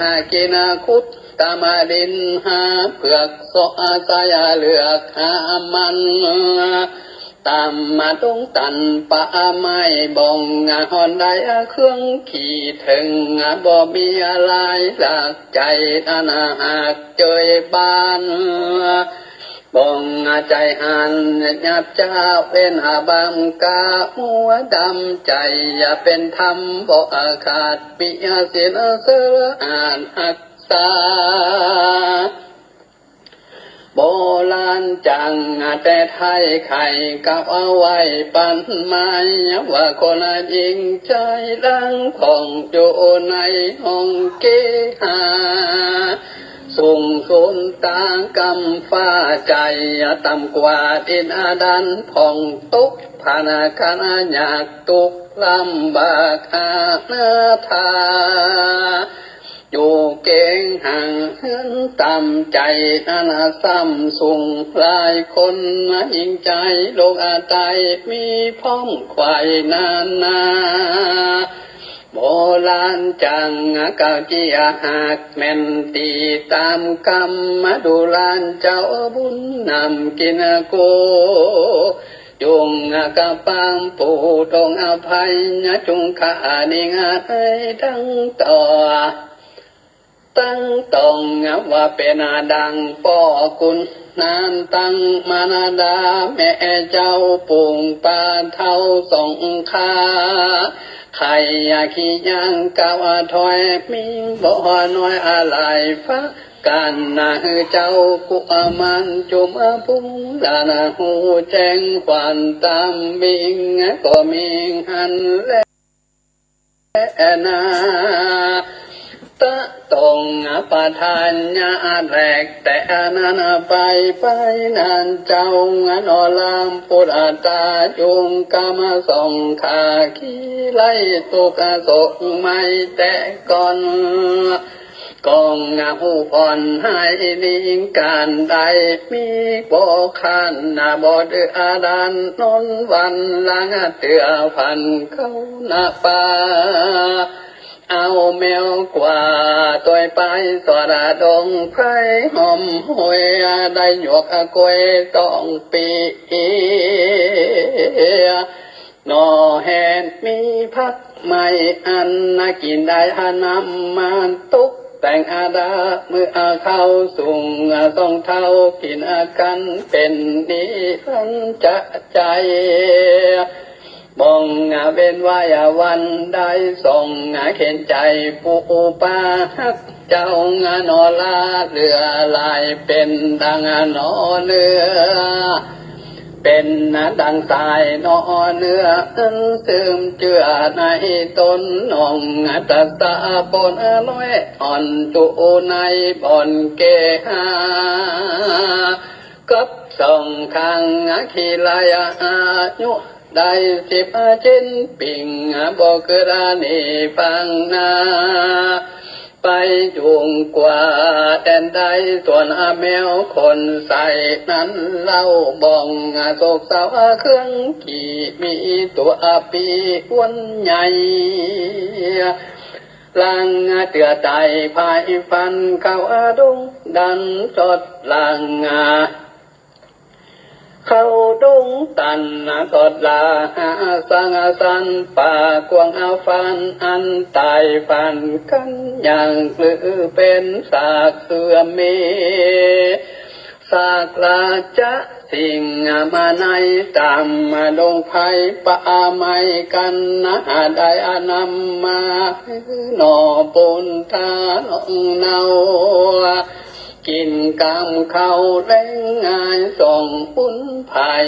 หากินคุดตามดินหาเผือกสอใส่เลือกหามันตามมาตรงตันป่าไม้บ่องหอนได้เครื่องขี่ถึงบ่มีอะไรหลักใจนาหากเจยบ้านบ่องใจหันยับจ้าเป็นบางกาหัวดำใจอย่าเป็นธรรมบ่ขาดปิศีลเสืออ่านหักษาโบราณจังแต่ไทยไข่กับเอาไว้ปันไม้ว่าคนยิงใจลังของอยู่ในห้องเกหาสูงสุนตากำฟ้าใจต่ำกว่าดินดันผ่องตุกผานาคณะอยากตุกลำบากอาณาธาอยู่เก่งห่างเหินต่ำใจนาซ้ำสูงหลายคนยิ่งใจโลกอาตายมีพ้องควายนานาโบราณจังเก่าจีหากแม่นตีตามกรรมมาดูลานเจ้าบุญนำกินกูจุงกะปังปูตรงอภัยจุงขานิงให้ทั้งต่อตั้งตองว่าเป็นดังป่อกุลนานตั้งมานาดาแม่เจ้าปุ่งปาเท่าสงขาใครขี้ยังกาวถอยมิงบ่น้อยอะไรฟ้าการนาเจ้ากุมันจุมพุงลานาหูแจ้งควันตามบิงก็มิงหันและนาตะตรงปะทานญาแรกแต่นันไปนานเจ้านอลามปุตตาจุงกามส่องขาขี้ไล่ตุกศกไม่แต่ก่อนกองหูผ่อนให้ลิงการใดมีบ่ขันบ่เดือดานนนวันลังเตือพันเข้าหน้าป่าเอาแมวกว่าตัวไปสวดดงไพรหอมหวยได้หยวกกล้วยต้องปีนอแหนมีพักไม่อันกินได้น้ำมันตุกแต่งอาดาเมื่อเข้าสูงต้องเท่ากินกันเป็นนิรันดร์ใจ มองเป็นวายวันได้ส่งเข็นใจปูปาฮักเจ้านอลาเรือลายเป็นดังนอเนื้อเป็นดังสายนอเนื้อซึมเจือในตนนองตาตาปนน้อยอ่อนจูในบ่อนเกหากับส่งข้างขีลายอายุได้10 ชิ้นปิ่งบอกกระนีฟังนาไปจุงกว่าแดนใดส่วนแมวคนใส่นั้นเล่าบ้องโศกเศร้าเครื่องกี่มีตัวปีอ้วนใหญ่ลังเตือใจภายฟันเข้าดงดันสดลังเข้าดงตันกอดลาสังสันป่ากวางฟันอันตายฟันกันอย่างกลือเป็นสากเสื่อมเมสากลาจะสิ่งมาในตามมาลงไผ่ป่าไม้กันได้นำมาหน่อปูนทานองเนากินกำเขาแรงงานส่งปุ้นภาย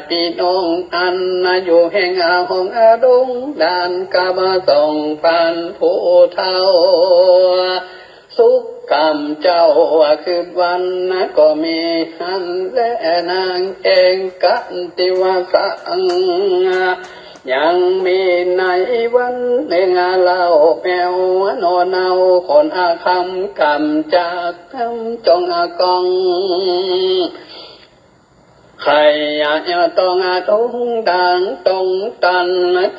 พี่น้องอันอยู่แห่งห้องดงดานกามาส่งปันผู้เท่าสุขกรรมเจ้าคืนวันก็มีหันและนางเองกันติวสังยังมีในวันหนึ่งเล่าแมวนอนเอาคนคำกำจากคำจงกองใครอยากต้องดังตรงตัน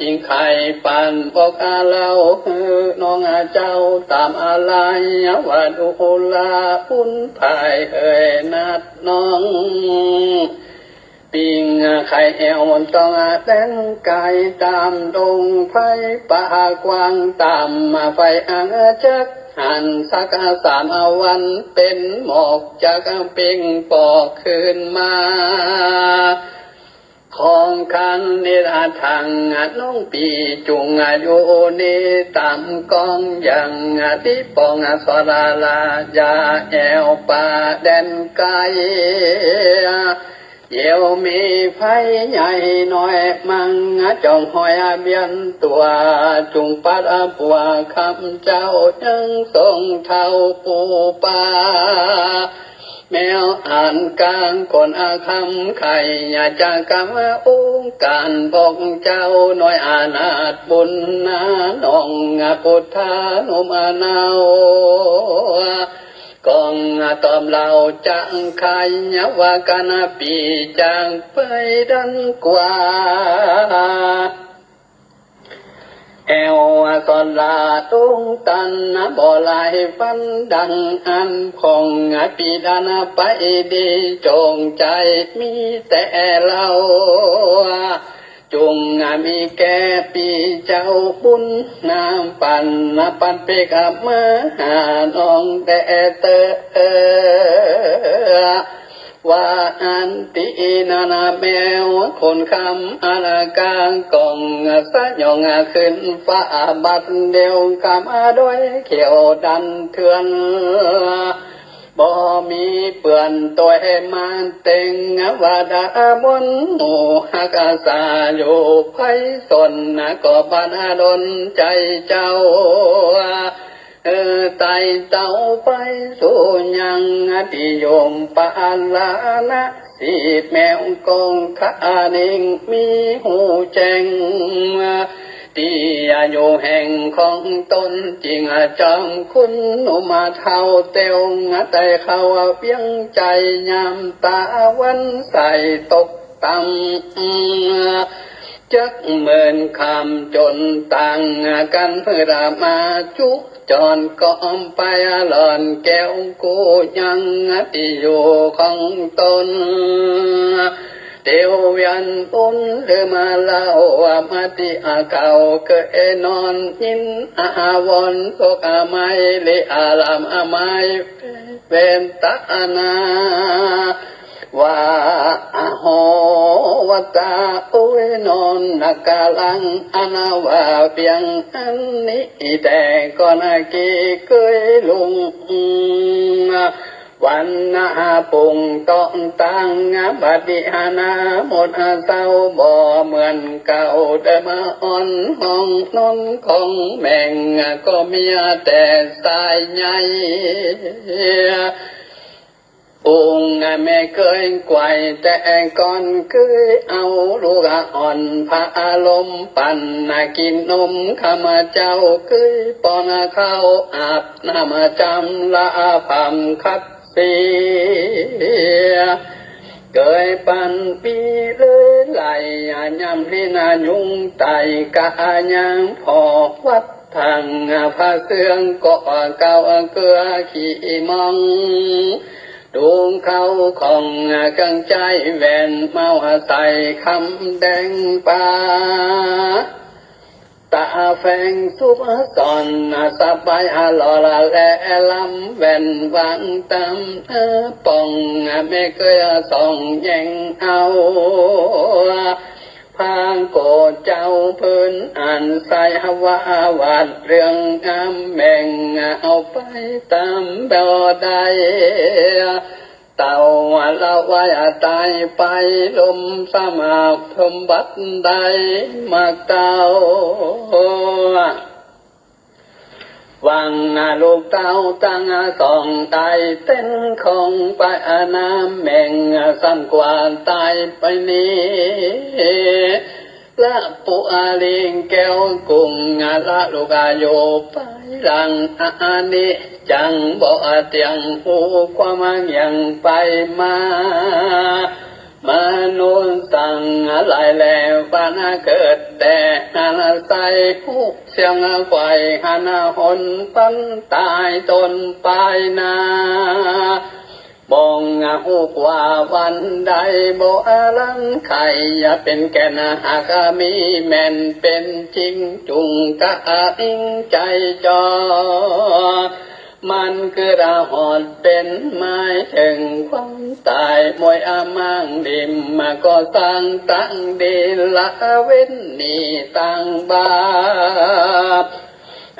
จริงใครปันบอกเล่าคือน้องเจ้าตามอะไรว่าดูลาพุ่นภายเอ่ยนัดน้องปิงไข่เอวต้องแดงกายตามดงไฟป่ากว้างตามไฟจักหันสัก3 วันเป็นหมอกจากปิงปอกขึ้นมาของคันนิราทางน้องปีจุงอยู่นี่ตามกองอย่างที่ปองสลาลายาแอวป่าแดนไกลเดี๋ยวมีไฟใหญ่หน่อยมังจองหอยเบียนตัวจุงปัดปัวคำเจ้ายังทรงเท่าปูปาแมวอ่านกลางคนคำไข่อยากจะกำองการบอกเจ้าหน่อยอานาถบุญนาน้องพุทธานุมานาวกองตอมเราจังไข่ว่ากันปีจังไปดันกว่าแอวสอนลาตุ้งตันบ่ลายฟันดังอันพองปีดานไปดีจงใจมีแต่เราจุงมีแก่ปีเจ้าบุญน้ำปันเปกับมาหาน้องแต่เตอว่าอันตีนาแมวคนคำอลากางกองสะยองขึ้นฟ้าบัดเดียวกำด้วยเขียวดันเถื่อนบ่มีเปื่อนตัวให้มันเต็งว่าดาบนหมู่ฮักษาอยู่ไพสนก็บานดนใจเจ้าไต่เต้าไปสู่ยังที่โยมปานลานะสีแมวกองขานิ่งมีหูแจงที่อยู่แห่งของตนจริงจำคุณนุมาเท่าเตียวแต่เขาเพียงใจยามตาวันใส่ตกต่ำจักเหมือนคำจนต่างกันเพื่อมาจุจอนก้อมไปหล่อนแก้วกูยังที่อยู่ของตนเดียวยันตุนหรือมาเล่าว่ามาที่เก่าเคยนอนยินวนพวกไม้เลอารามไม้เป็นตานา ว่าโหวตาอุยนนนักลังอนาวาเพียงอันนี้แต่ก่อนกี่เคยลุงวันนาปุงต้องตั้งบัดดิหานาหมดเศร้าบ่เหมือนเก่าเดิมอ่อนห้องนนของแม่งก็มีแต่สายใหญ่องค์แม่เคยไกวแต่ก่อนเคยเอาลูกอ่อนพาลมปั่นกินนมข้ามาเจ้าเคยป้อนข้าวอาบน้ำจำละผ่ามคัดเสียเกยปันปีเลยไหลยำให้นายุงไตกะยังพอวัดทางพาเสื่องก็เก่าเกลือขี้มองดวงเขาของกังใจแวนเมาใส่คำแดงป่าตาแฝงสุบสอนสบายหล่อละแลลำแวนวางตำป่องไม่เคยส่องแย่งเอาพางโกเจ้าพื้นอ่านใส่ว่าวาดเรื่องงามแม่งเอาไปตามบ่ได้เต่าละไว้ตายไปลมสมาพมบัดใดมาเต่าวังลูกเต่าตั้งสองตายเต้นของไปน้ำแม่งซ้ำกว่าตายไปนี้ละปูอาลิงแก้วกุ้งละลูกโยไปหลังอันนี้จังบ่เตียงหูความยังไปมนุษย์ตั้งหลายแล้วบ้านเกิดแต่นาใส่ผู้เสียงไฟหันหนปันตายตนไปนาบองหูกว่าวันใดบ่ลังไข่อย่าเป็นแก่นหากมีแม่นเป็นจริงจุงกะอิงใจจอมันคือราหอดเป็นไม้ถึงความตายมวยมั่งดิมมาก็สร้างตั้งดีละเว้นนี่ตั้งบาป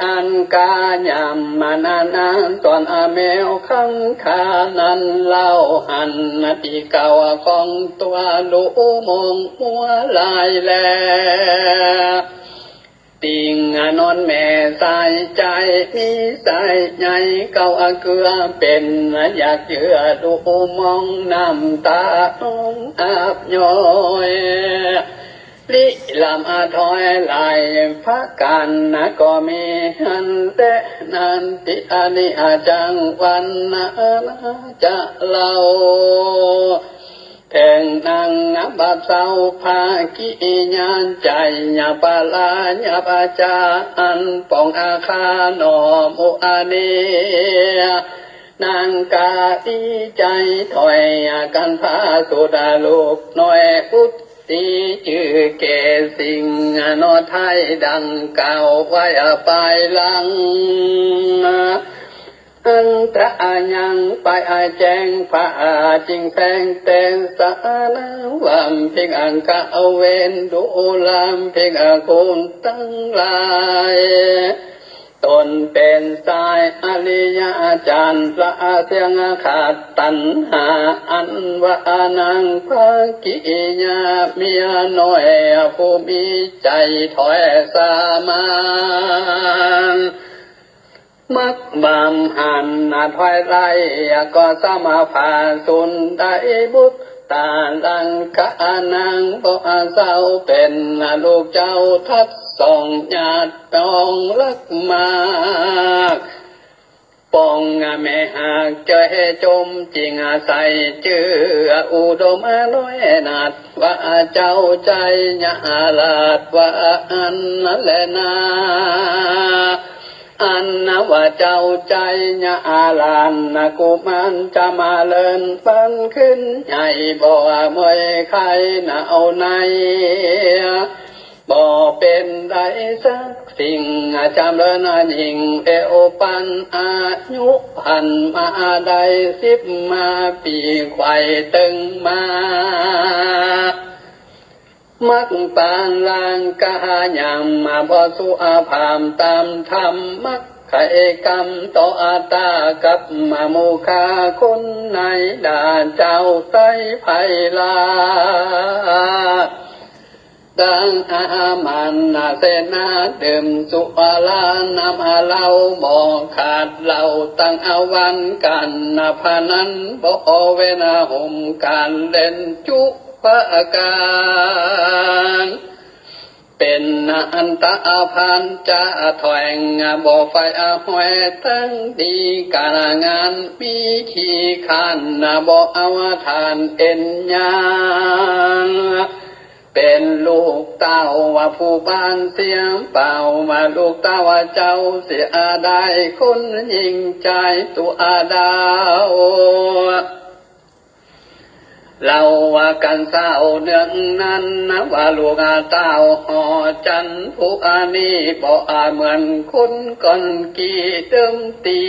อันกายามมานานตอนแมวขังขานันเล่าหันนาทีเก่าของตัวลูมองมัวลายแลติงนอนแม่สายใจมีสายใหญ่เก่าเกลือเป็นอยากเชื่อดูมองน้ำตาองอาบย้อยลิลำถอยลายพักกันก็มีหันแต่นันติอานิอาจังวันจะเล่าแทงนางบาเศร้าภากิญาณใจญาปาลาญาปาจาอันปองอาคาหนอมุอานีนางกาดีใจถอยกันพาสุดาลูกน้อยอุตตีชื่อเกสิงนอไทยดังเก่าไว้ไปหลังอันตระยังไปแจ้งพระจริงแสงเต็นสานวามเพียงอังกะเวนดูลามเพียงคุณตั้งหลายตนเป็นสายอริยจารย์ละเสียงขาดตัณหาอันว่านังภากิญาเมียน้อยผู้มีใจถอยสามานมักบามหันถอยไล่ก็สมาภาสุนได้บุตรตาลังกะนังบ่เศร้าเป็นลูกเจ้าทัดส่องญาติปองรักมากปองแม่หากเจอจมจริงใส่เจืออุดมน้อยนัดว่าเจ้าใจญาลาดว่าอันนั่นแหละนาอันนว่าเจ้าใจญาลานกุมันจะมาเลินปันขึ้นใหญ่บ่เมื่อยใครเอาใน บ่เป็นได้สักสิ่งจำเริญยิ่งเอวปันอายุพันมาได้10 มาปีไข่ตึงมามักปานลางกายามมาบ่สุอาภามตามธรรมมักไขกรรมต่ออาตากับมาโมคาคนในด่านเจ้าไต้ไพลาดังอามันนาเสนาดื่มสุอาลานำอาเหล้าบ่ขาดเหล้าตั้งอาวันกันนาพนันบ่เวนาห่มการเล่นจุพะการเป็นอันตาพันจะถอยงบ่ไฟห้อยตั้งดีการงานมีขี้ขานบ่เอาทานเอ็นยางเป็นลูกเต้าว่าผู้บ้านเสียงเป่ามาลูกเต้าว่าเจ้าเสียได้คนยิ่งใจตัวดาวเราว่ากันเศร้าเดือนนั้นนะว่าลูกเต้าหอจันผู้อานี้บ่เหมือนคนก่อนกี่เติมตี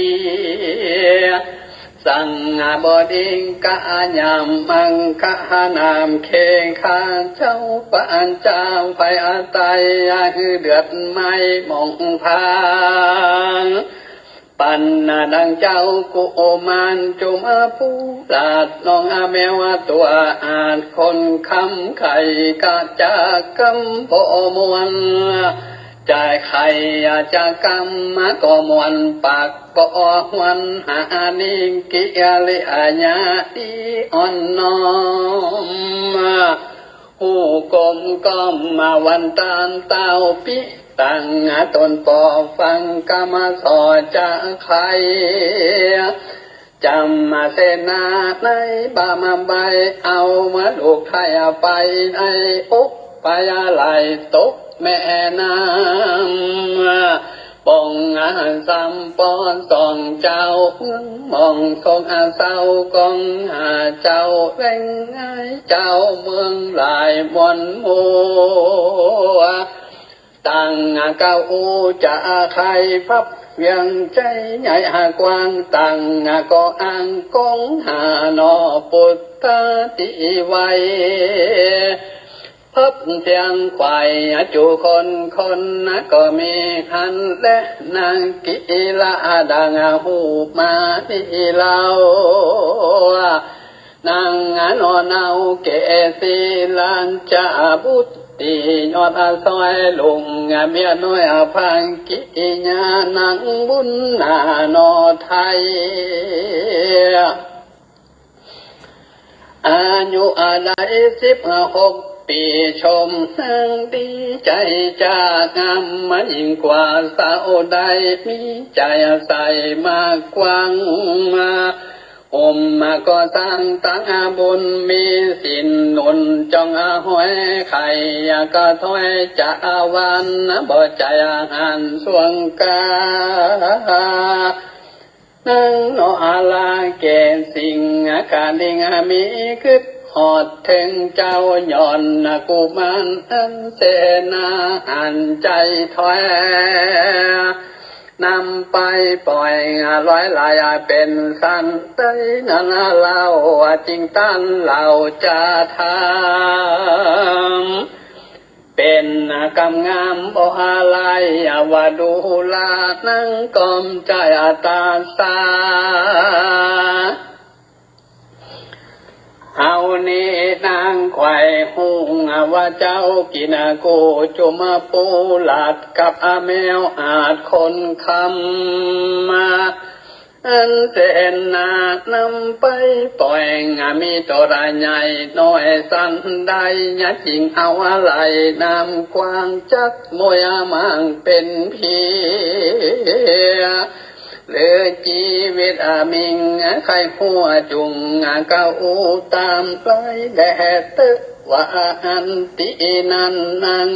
สังบดิงกะยามมังคานามเคงข้าเจ้าปานเจ้าไฟอาตายเดือดไม่มองพางปันนาดังเจ้ากุโอมานจุมผู้ลาดน้องแมวตัวอาจคนคำไข่กะจากกำโปมวนใจใครจะกำมาก็มวนปากก็หวนหานิ่งกิริยาดีอ่อนน้อมหูกลมก้มมาวันตานเต้าปิตั้งตนปอฟังกรรมสอจะใครจำมาเสนาในบามาใบเอามาลูกไทยไปในอกไปอะไรตกแม่น้ำปองสัมปอนส่องเจ้ามองทรงเศร้ากองเจ้าเร่งง่ายเจ้าเมืองหลายมวนมัวตั้งเก้าจะใครพับเวียงใจใหญ่กว้างตั้งก็อ้างกงหานอปุตตะติไวพับเสียงควายจูคนก็มีหันและนางกิลาดังหูมาที่เล่านางนอนเอาเกศีลันจะบุตตียอดซอยลุงเมียน้อยพังกิญานางบุญนานอไทยอายุอะไร16 ปีชมนั่งดีใจจากงามมันยิ่งกว่าสาวใดมีใจใส่มากกว้างมามาก็สร้างตั้งบุญมีสินหนุนจองห้อยไข่ก็ถ้อยจะวันบ่ใจหันสวงกานั่งนอลาเกณฑ์สิ่งการดิ่งมีคือหอดถึงเจ้าย่อนกุมารอันเสนาหันใจถอยนำไปปล่อยร้อยลายเป็นสันเตยนั่นเล่าจริงตั้นเล่าจะทำเป็นกำงามบ่อะไรว่าดูลานั่งกอมใจตาสาเอานี้นางไข่หุงว่าเจ้ากินกูจุมปูหลาดกับแมวอาจคนคำมาอันเสนานำไปปล่อยมีตัวใหญ่น้อยสั้นได้ยะจริงเอาอะไรนำกว้างจักมวยมังเป็นพีเลือชีวิตมิงใครหัวจุงเก้าตามไปแดดตึกว่าอันตินันนัง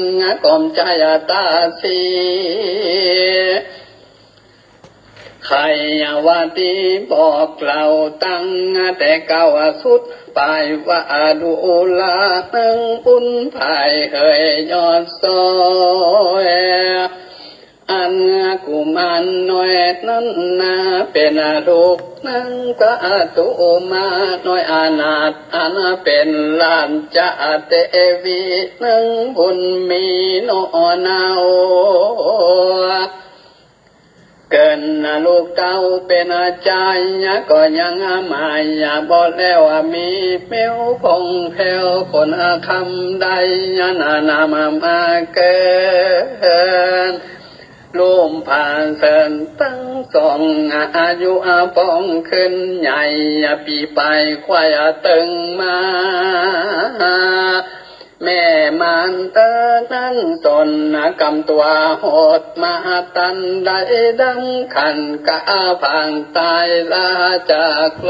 กอมใจตาสี ใครว่าดีบอกเราตั้งแต่เก่าสุดไปว่าดูลานึงบุญภายเฮยยอดซอยอันกุมารน้อยนั้นนาเป็นลูกนั่งกะตุมาน้อยอนาถอันเป็นหลานจะเตวีนั่งบุญมีโนนาโอเกินลูกเต้าเป็นอาจารย์ก็ยังหมายบอกแล้วว่ามีเมียวพงแผ่วคนคำใดนามาเกินลุ่มผ่านเสินตั้งสองอายุปองขึ้นใหญ่ปีไปควายตึงมาแม่มันเตอนั้นตนกำตัวโหดมาตันได้ดังขันกะพังตายลาจากโล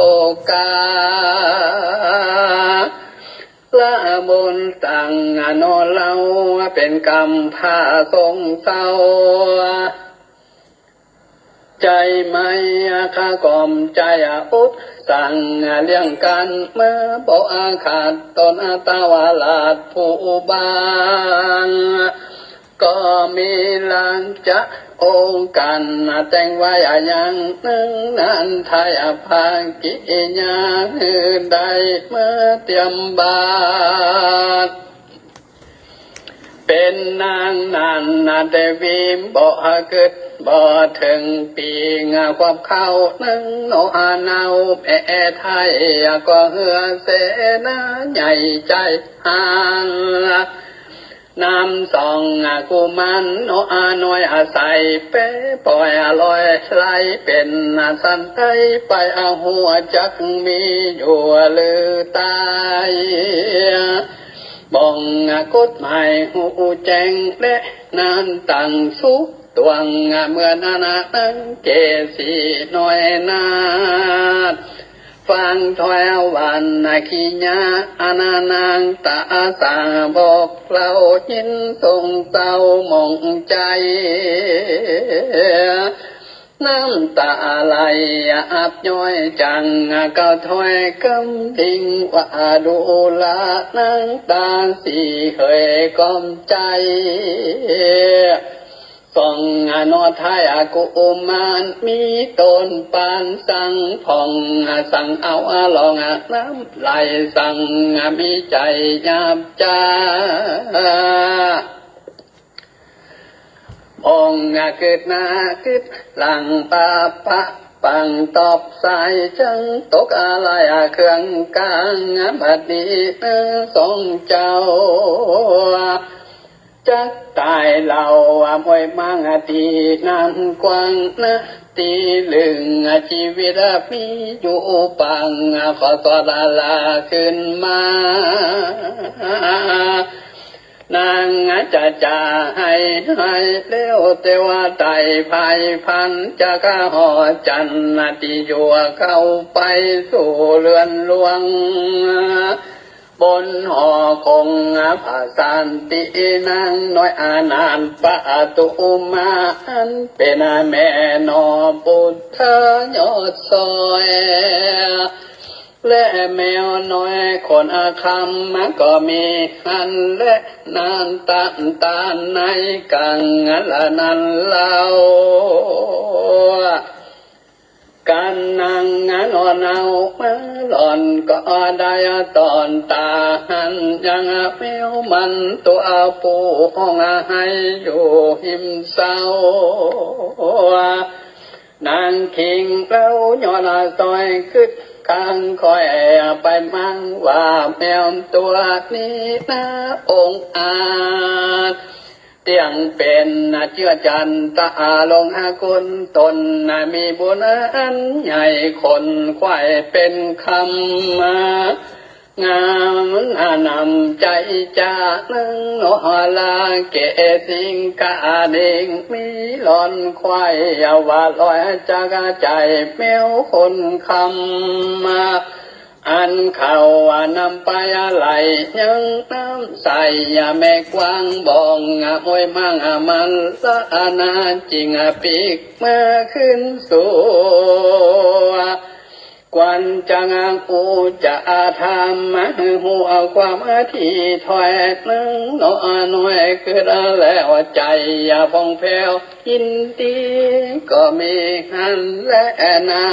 กาละบุญตั้งโนเราเป็นกรรมพาทรงเศร้าใจไม่ข้ากล่อมใจอุดสั่งเลี้ยงกันเมื่อบอกอาขาดตนตาวาลาดผู้บางก็มีหลังจะองค์กันแต่งไว้อย่างหนึ่งนั้นไทยพากิญาใดเมื่อเตรียมบาทเป็นนางนันแต่วิมบ่เกิดบ่ถึงปีงาความเข้านึ่งโนอาเนาแผ่ไทยก็เหือเสนาใหญ่ใจห่างน้ำสองกุมันโนอาน้อยอาศัยเป้ปล่อยลอยไหลเป็นสันไตไปหัวจักมีอยู่ลือตายบ่งกฎหมายหูแจ้งและนานตั้งสุขตวงเมื่อนาตั้งเกสีน้อยนาดฟังถอยวันขี้ญาอานางตาสาบอกเรายินทรงเศร้ามองใจน้ำตาไหลอาบย้อยจังก็ถอยกำทิ้งว่าดูลานางตาสีเคยก้อมใจส่องนอไทยกุมารมีต้นปานสังผ่องสั่งเอาลองน้ำไหลสั่งมีใจยับจ้าองเกิดนาเกิดหลังปาปะปังตอบสายจังตกอะไรเครื่องกลางบัดนี้ทรงเจ้าจักตายเรามวยมังตีนันกว้างนะตีลึงชีวิตมีอยู่ปังขอสวดลาขึ้นมานางจะให้เลี้ยวเทวไตภายพันจะกะหอจันติยัวเข้าไปสู่เรือนหลวงบนหอคงภาสันตินางน้อยอานานปะตุมาอันเป็นแม่นอปุถธยอดซอยและแมวน้อยคนอาคำก็มีอันและนานตาในกังละนันเล่าการนั่งนอนเอามาหล่อนก็ได้ตอนตาหันยังแมวมันตัวปูห้องให้อยู่หิมเศร้านางคิงแล้วย้อนซอยขึ้นกลางคอยไปมั่งว่าแมวตัวนี้นะองค์อาจเตียงเป็นเชื่อจันตาลงคุณตนมีบุญอันใหญ่คนควายเป็นคำงามนำใจจานึงโนลาเกสิงกาเด้งมีหลอนควายว่าลอยจากใจแมวคนคำ อันเขานำไปอะไรยังน้ำใส่ยาแม่กวางบองมวยมั่งมันละนาจริงปีกเมื่อขึ้นสู่กวนจังกูจะทำหัวความที่ถอยนึงน้อยคือแล้วใจอย่าพองแผ้วยินดีก็มีหันและนา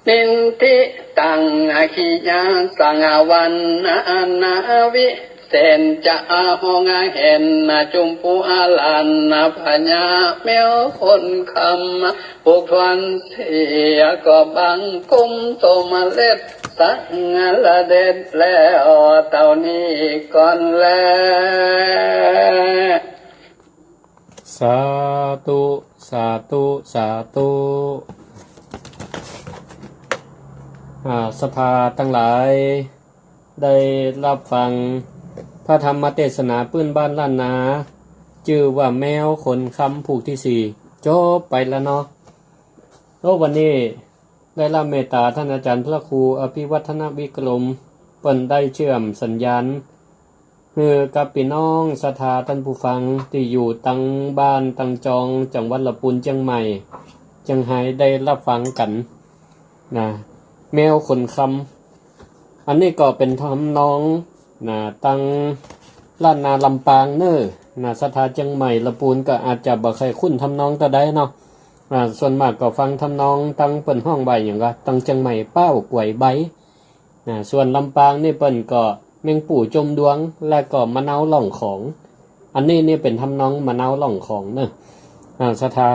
นินทิตังขีญาสังวันนาวิเสนจะหงเห็นจุมพูอาลันพญาแมวคนคำปลูกทวนเสียก็บังกุมโตมาเล็ดสังละเด็ดแล้วเต่านี้ก่อนแล้วสาธุสาธุสาธุสภาทั้งหลายได้รับฟังพระธรรมเทศนาปื้นบ้านล้านนาชื่อว่าแมวขนคำผูกที่สี่จบไปแล้วเนาะวันนี้ได้รับเมตตาท่านอาจารย์พระครูอภิวัฒนวิกรมเปิ้นได้เชื่อมสัญญาณกับพี่น้องศรัทธาท่านผู้ฟังที่อยู่ตังบ้านตังจองจังหวัดลำพูนเชียงใหม่จังไห้ได้รับฟังกันนะแมวขนคำอันนี้ก็เป็นทำนองตังล้านนาลำปางเนอศรัทธาเชียงใหม่ลำพูนก็อาจจะบ่เคยคุ้นทำนองก็ได้เนาะส่วนมากก็ฟังทำนองตังเปิ้นห้องใบอย่างก็ตังเชียงใหม่เป้ากวยใบส่วนลำปางนี่เปิ้นก็แมงปู่จมดวงและก็มะนาวหล่องของอันนี้นี่เป็นทำนองมะนาวหล่องของเนอะศรัทธา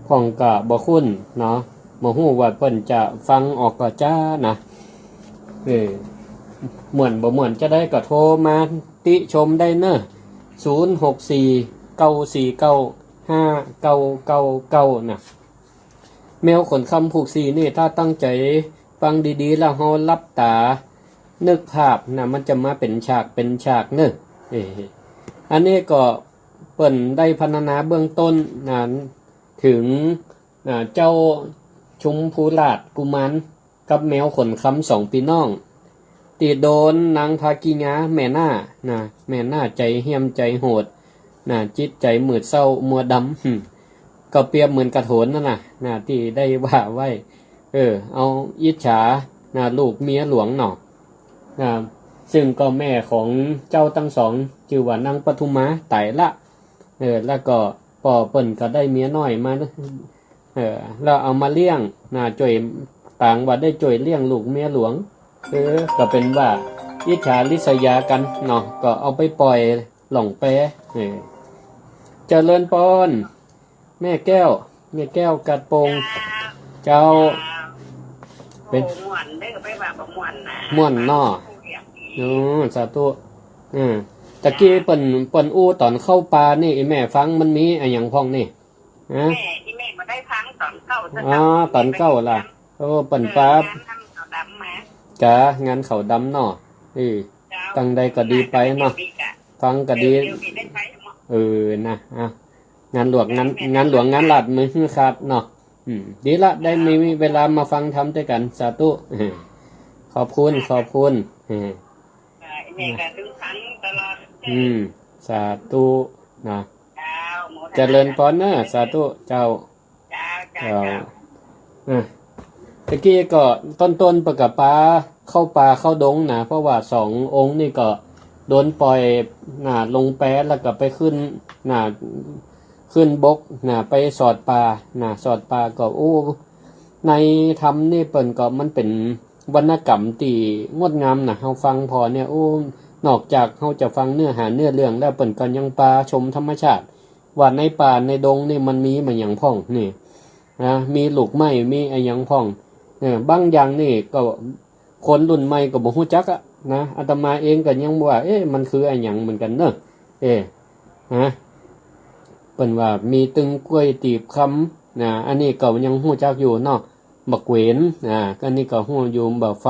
พ่องก็บ่คุ้นเนาะบ่ฮู้ว่าเปิ้นจะฟังออกก็จ้านะม่วนบ่ม่วนจะได้ก็โทรมาติชมได้เนอะ0649495999นะแมวขนคำผูกสีนี่ถ้าตั้งใจฟังดีๆแล้วเฮาลับตานึกภาพมันจะมาเป็นฉากเนอะอันนี้ก็เปิ้นได้พรรณนาเบื้องต้นถึงเจ้าชุมพูลาดกุมารกับแมวขนคำสองพี่น้องตีโดนนางภากีญาแม่หน้าแม่หน้าใจเหี้ยมใจโหดจิตใจมืดเศร้ามัวดำก็เปรียบเหมือนกระโถนนั่นน่ะที่ได้ว่าไว้เอาอิจฉาลูกเมียหลวงหนอซึ่งก็แม่ของเจ้าทั้งสองชื่อว่านางปทุมาไตละแล้วก็ป่อเปิ่นก็ได้เมียน้อยมาแล้วเอามาเลี้ยงจ่วยต่างว่าได้จ่วยเลี้ยงลูกเมียหลวงก็เป็นว่าอิจฉาริษยากันเนาะก็เอาไปปล่อยหล่องแปเจริญพรแม่แก้วกัดโปงเจ้าเป็นม่วนได้ก็ไปว่าบ่ม่วนนะม่วนเนาะสาธุตะกี้เปิ้นอู้ตอนเข้าป่านี่แม่ฟังมันมีอะไรอย่างพ้องนี่แม่บ่ได้ฟังตอนเข้าตอนเข้าล่ะเปิ้นป้าจ้างานเขาดำเนาะตั้งใดก็ดีไปเนาะฟังก็ดีนะงานหลวงงานหลัดมือขาดเนาะดีละได้มีเวลามาฟังทำด้วยกันสาธุขอบคุณสาธุนะเจริญพรนะสาธุเจ้าตะกี้ก็ต้นประกับปลาเข้าป่าเข้าดงนะเพราะว่าสององค์นี่ก็โดนปล่อยลงแปะแล้วก็ไปขึ้นบกไปสอดปลาก็ในธรรมนี่เปิ่นก็มันเป็นวรรณกรรมที่งดงามเฮาฟังพอเนี่ยนอกจากเฮาจะฟังเนื้อเรื่องแล้วเปิ่นก็ยังปลาชมธรรมชาติว่าในป่าในดงนี่มันมีมาหยังพ่องนี่มีลูกไม้มีอะไรหยังพ่องบางอย่างนี่ก็คนรุ่นใหม่ก็บ่ฮู้จักอาตมาเองก็ยังว่ามันคืออะไรหยังเหมือนกันเนอะเปิ้นว่ามีตึงกล้วยตีบคำอันนี้ก็ยังฮู้จักอยู่เนาะบักเวนอันนี้ก็ฮู้อยู่บักไฟ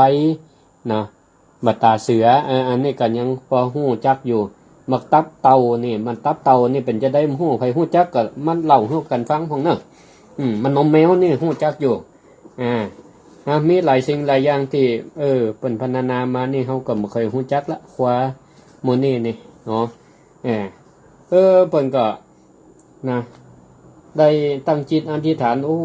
บักตาเสืออันนี้ก็ยังพอฮู้จักอยู่บักตับเต่านี่มันตับเต่านี่เป็นจะได้ฮู้ใครฮู้จักก็มันเล่าฮู้กันฟังพงเนอะมันนมแมวนี่ฮู้จักอยู่ มีหลายสิ่งหลายอย่างที่เปิ้นพรรณนามานี่เฮาก็บ่เคยฮู้จักละขวาหมู่นี้นี่เนาะเปิ้นก็นะได้ตั้งจิตอธิษฐานโอ้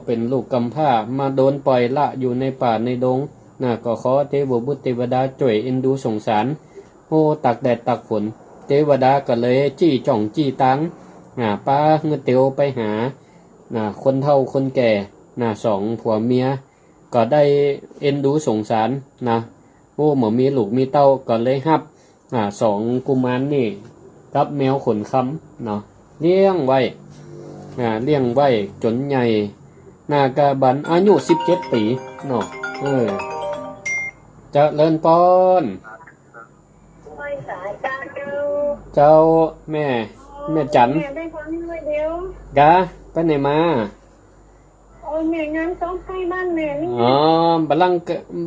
เป็นลูกกำพร้ามาโดนปล่อยละอยู่ในป่าในดงนะก็ขอเทวบุตรเทวดาช่วยเอ็นดูสงสารโอ้ตักแดดตักฝนเทวดาก็เลยจี้จ่องจี้ตังป้าเงือเตียวไปหาคนเฒ่าคนแก่สองผัวเมียก็ได้เอ็นดูสงสารนะโอ้เหมือนมีลูกมีเต้าก็เลยฮับสองกุมารนี่กับแมวขนค้ำเนาะเลี้ยงไว้จนใหญ่นากาบันอายุ17 ปีเนาะจะเลินปอนเจ้าแม่จันกะไปไหนมาแม่งานศพให้บ้านแม่นี่บัลลัง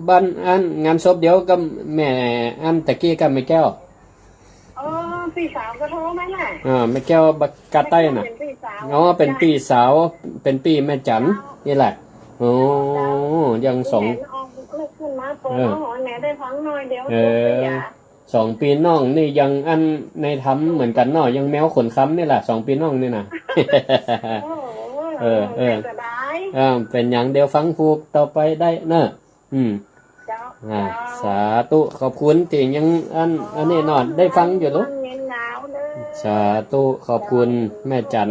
บ้านอันงานศพเดี๋ยวกับแม่อันตะกี้กับแม่แก้วพี่สาวก็โทรมาแหละแม่แก้วบักกาใต้น่ะเป็นพี่สาวเป็นพี่แม่จันนี่แหละยังสองแม่ได้ฟังหน่อยเดี๋ยว2 ปีน้องนี่ยังอันในทำเหมือนกันเนาะยังแมวขนค้ำนี่แหละ2 ปีน้องนี่นะเป็นอย่างเดียวฟังผูกต่อไปได้เนอะสาธุขอบคุณที่ยังอันนี้นอนได้ฟังอยู่ลูกสาธุขอบคุณแม่จัน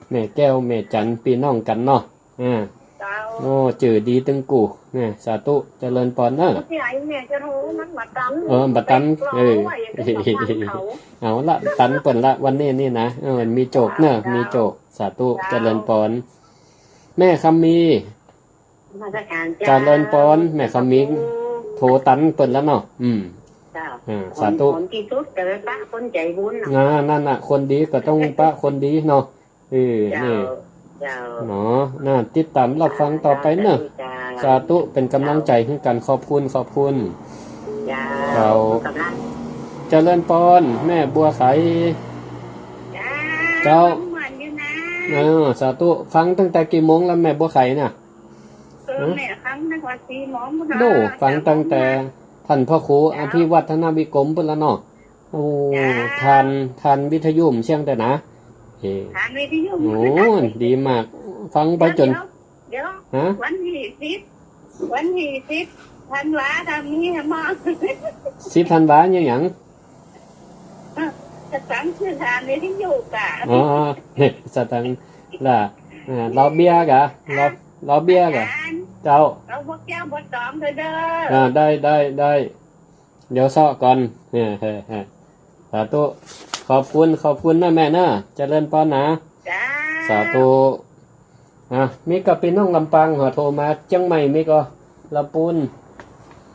แม่แก้วแม่จันพี่น้องกันเนาะโอ้จื่อดีตึงกูเนี่ยสาธุเจริญพรเนอะบัดตันเอาละตันเปิ่นละวันนี้นี่นะมีโจกเนอะมีโจกสาธุเจริญพรแม่คำมีเจริญพรแม่คำมีโทตันเปิ่นแล้วเนาะสาธุนั่นน่ะคนดีก็ต้องปะคนดีเนาะนี่เนาะน่าติดตามรับฟังต่อไปเนอะสาธุเป็นกำลังใจให้กันขอบคุณเราเจริญพรแม่บัวไขเจ้าสาธุฟังตั้งแต่กี่โมงแล้วแม่บัวไขน่ะแม่ฟังตั้งแต่4 โมงดูฟังตั้งแต่ท่านพ่อครูอภิวัฒนวิกรมพุ่นละเนาะโอ้ทานวิทยุเชียงแต่นะทานวิทยุโอ้ดีมากฟังไปจนเดี๋ยววันที่10ธันวาคมนี้มา10 ธันวาอย่างจะตั้งชื่อทานวิทยุกะสตังล่ะเราเบียกะเราเบียกะเจ้าเราบ่แก้วบ่ตอมเด้อได้เดี๋ยวซ้อก่อนสาธุขอบคุณนะแม่นะเจริญพรนะสาธุมีก็เป็นน้องลำปางโทรมาเชียงใหม่มีก็ลำปูน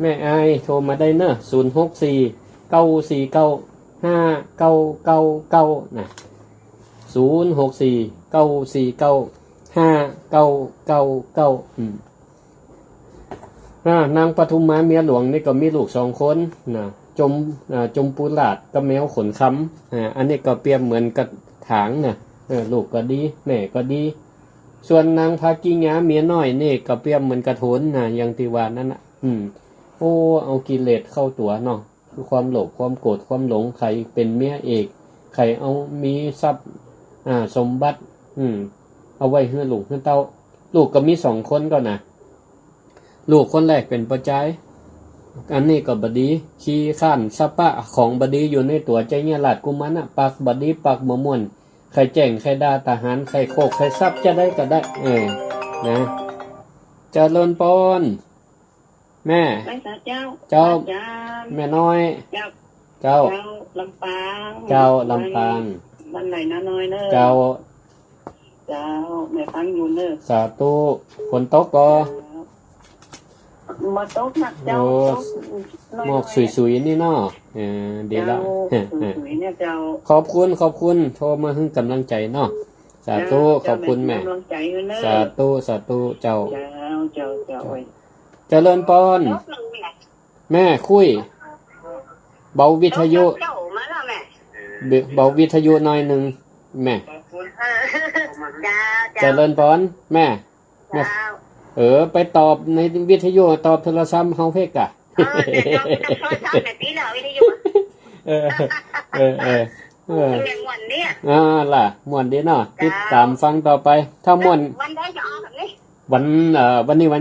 แม่อายโทรมาได้เนอะ064-949-5999นะ064-949-5999นางปทุมมาเมียหลวงนี่ก็มีลูก2 คนนะจมปูหลาดกับแมวขนค้ำอันนี้ก็เปรียบเหมือนกับถางนะลูกก็ดีแม่ก็ดีส่วนนางภากีญาเมียน้อยนี่ก็เปรียบเหมือนกระโถนนะอย่างที่ว่านั่นนะโอ้เอากิเลสเข้าตัวเนาะคือความโลภความโกรธความหลงใครเป็นเมียเอกใครเอามีทรัพย์สมบัติเอาไว้ให้ลูกให้เต้าลูกก็มี2 คนก็นะลูกคนแรกเป็นประจายอันนี้ก็บดีขี้ข้านสะปะของบดีอยู่ในตัวใจเนี่ยหลาดกุมันปากบดีปากบ่ม่วนใครแจ้งใครด่าทหารใครโคกใครซับจะได้ก็ได้นะเจริญพรแม่เจ้าแม่น้อยเจ้าลำปางวันไหนนะน้อยเนอะเจ้าแม่ฟังอยู่เนอะสาธุฝนตกก็มาตกหนักเจ้าหมอกสวยๆนี่เนาะดีละขอบคุณโทรมาให้กำลังใจเนาะสาธุขอบคุณแม่สาธุเจ้าเจริญพรแม่คุยเบาวิทยุหน่อยนึงแม่เจริญพรแม่ ไปตอบในวิทยุตอบโทรศัพท์เฮาเพกะเดี๋ยวต้องโทรศัพท์แบบนี้เหรอวิทยุ เรื่องม่วนเนี่ยล่ะม่วนดีเนาะติดตามฟังต่อไปถ้าม่วนวันได้จะออกแบบนี้วันนี้วัน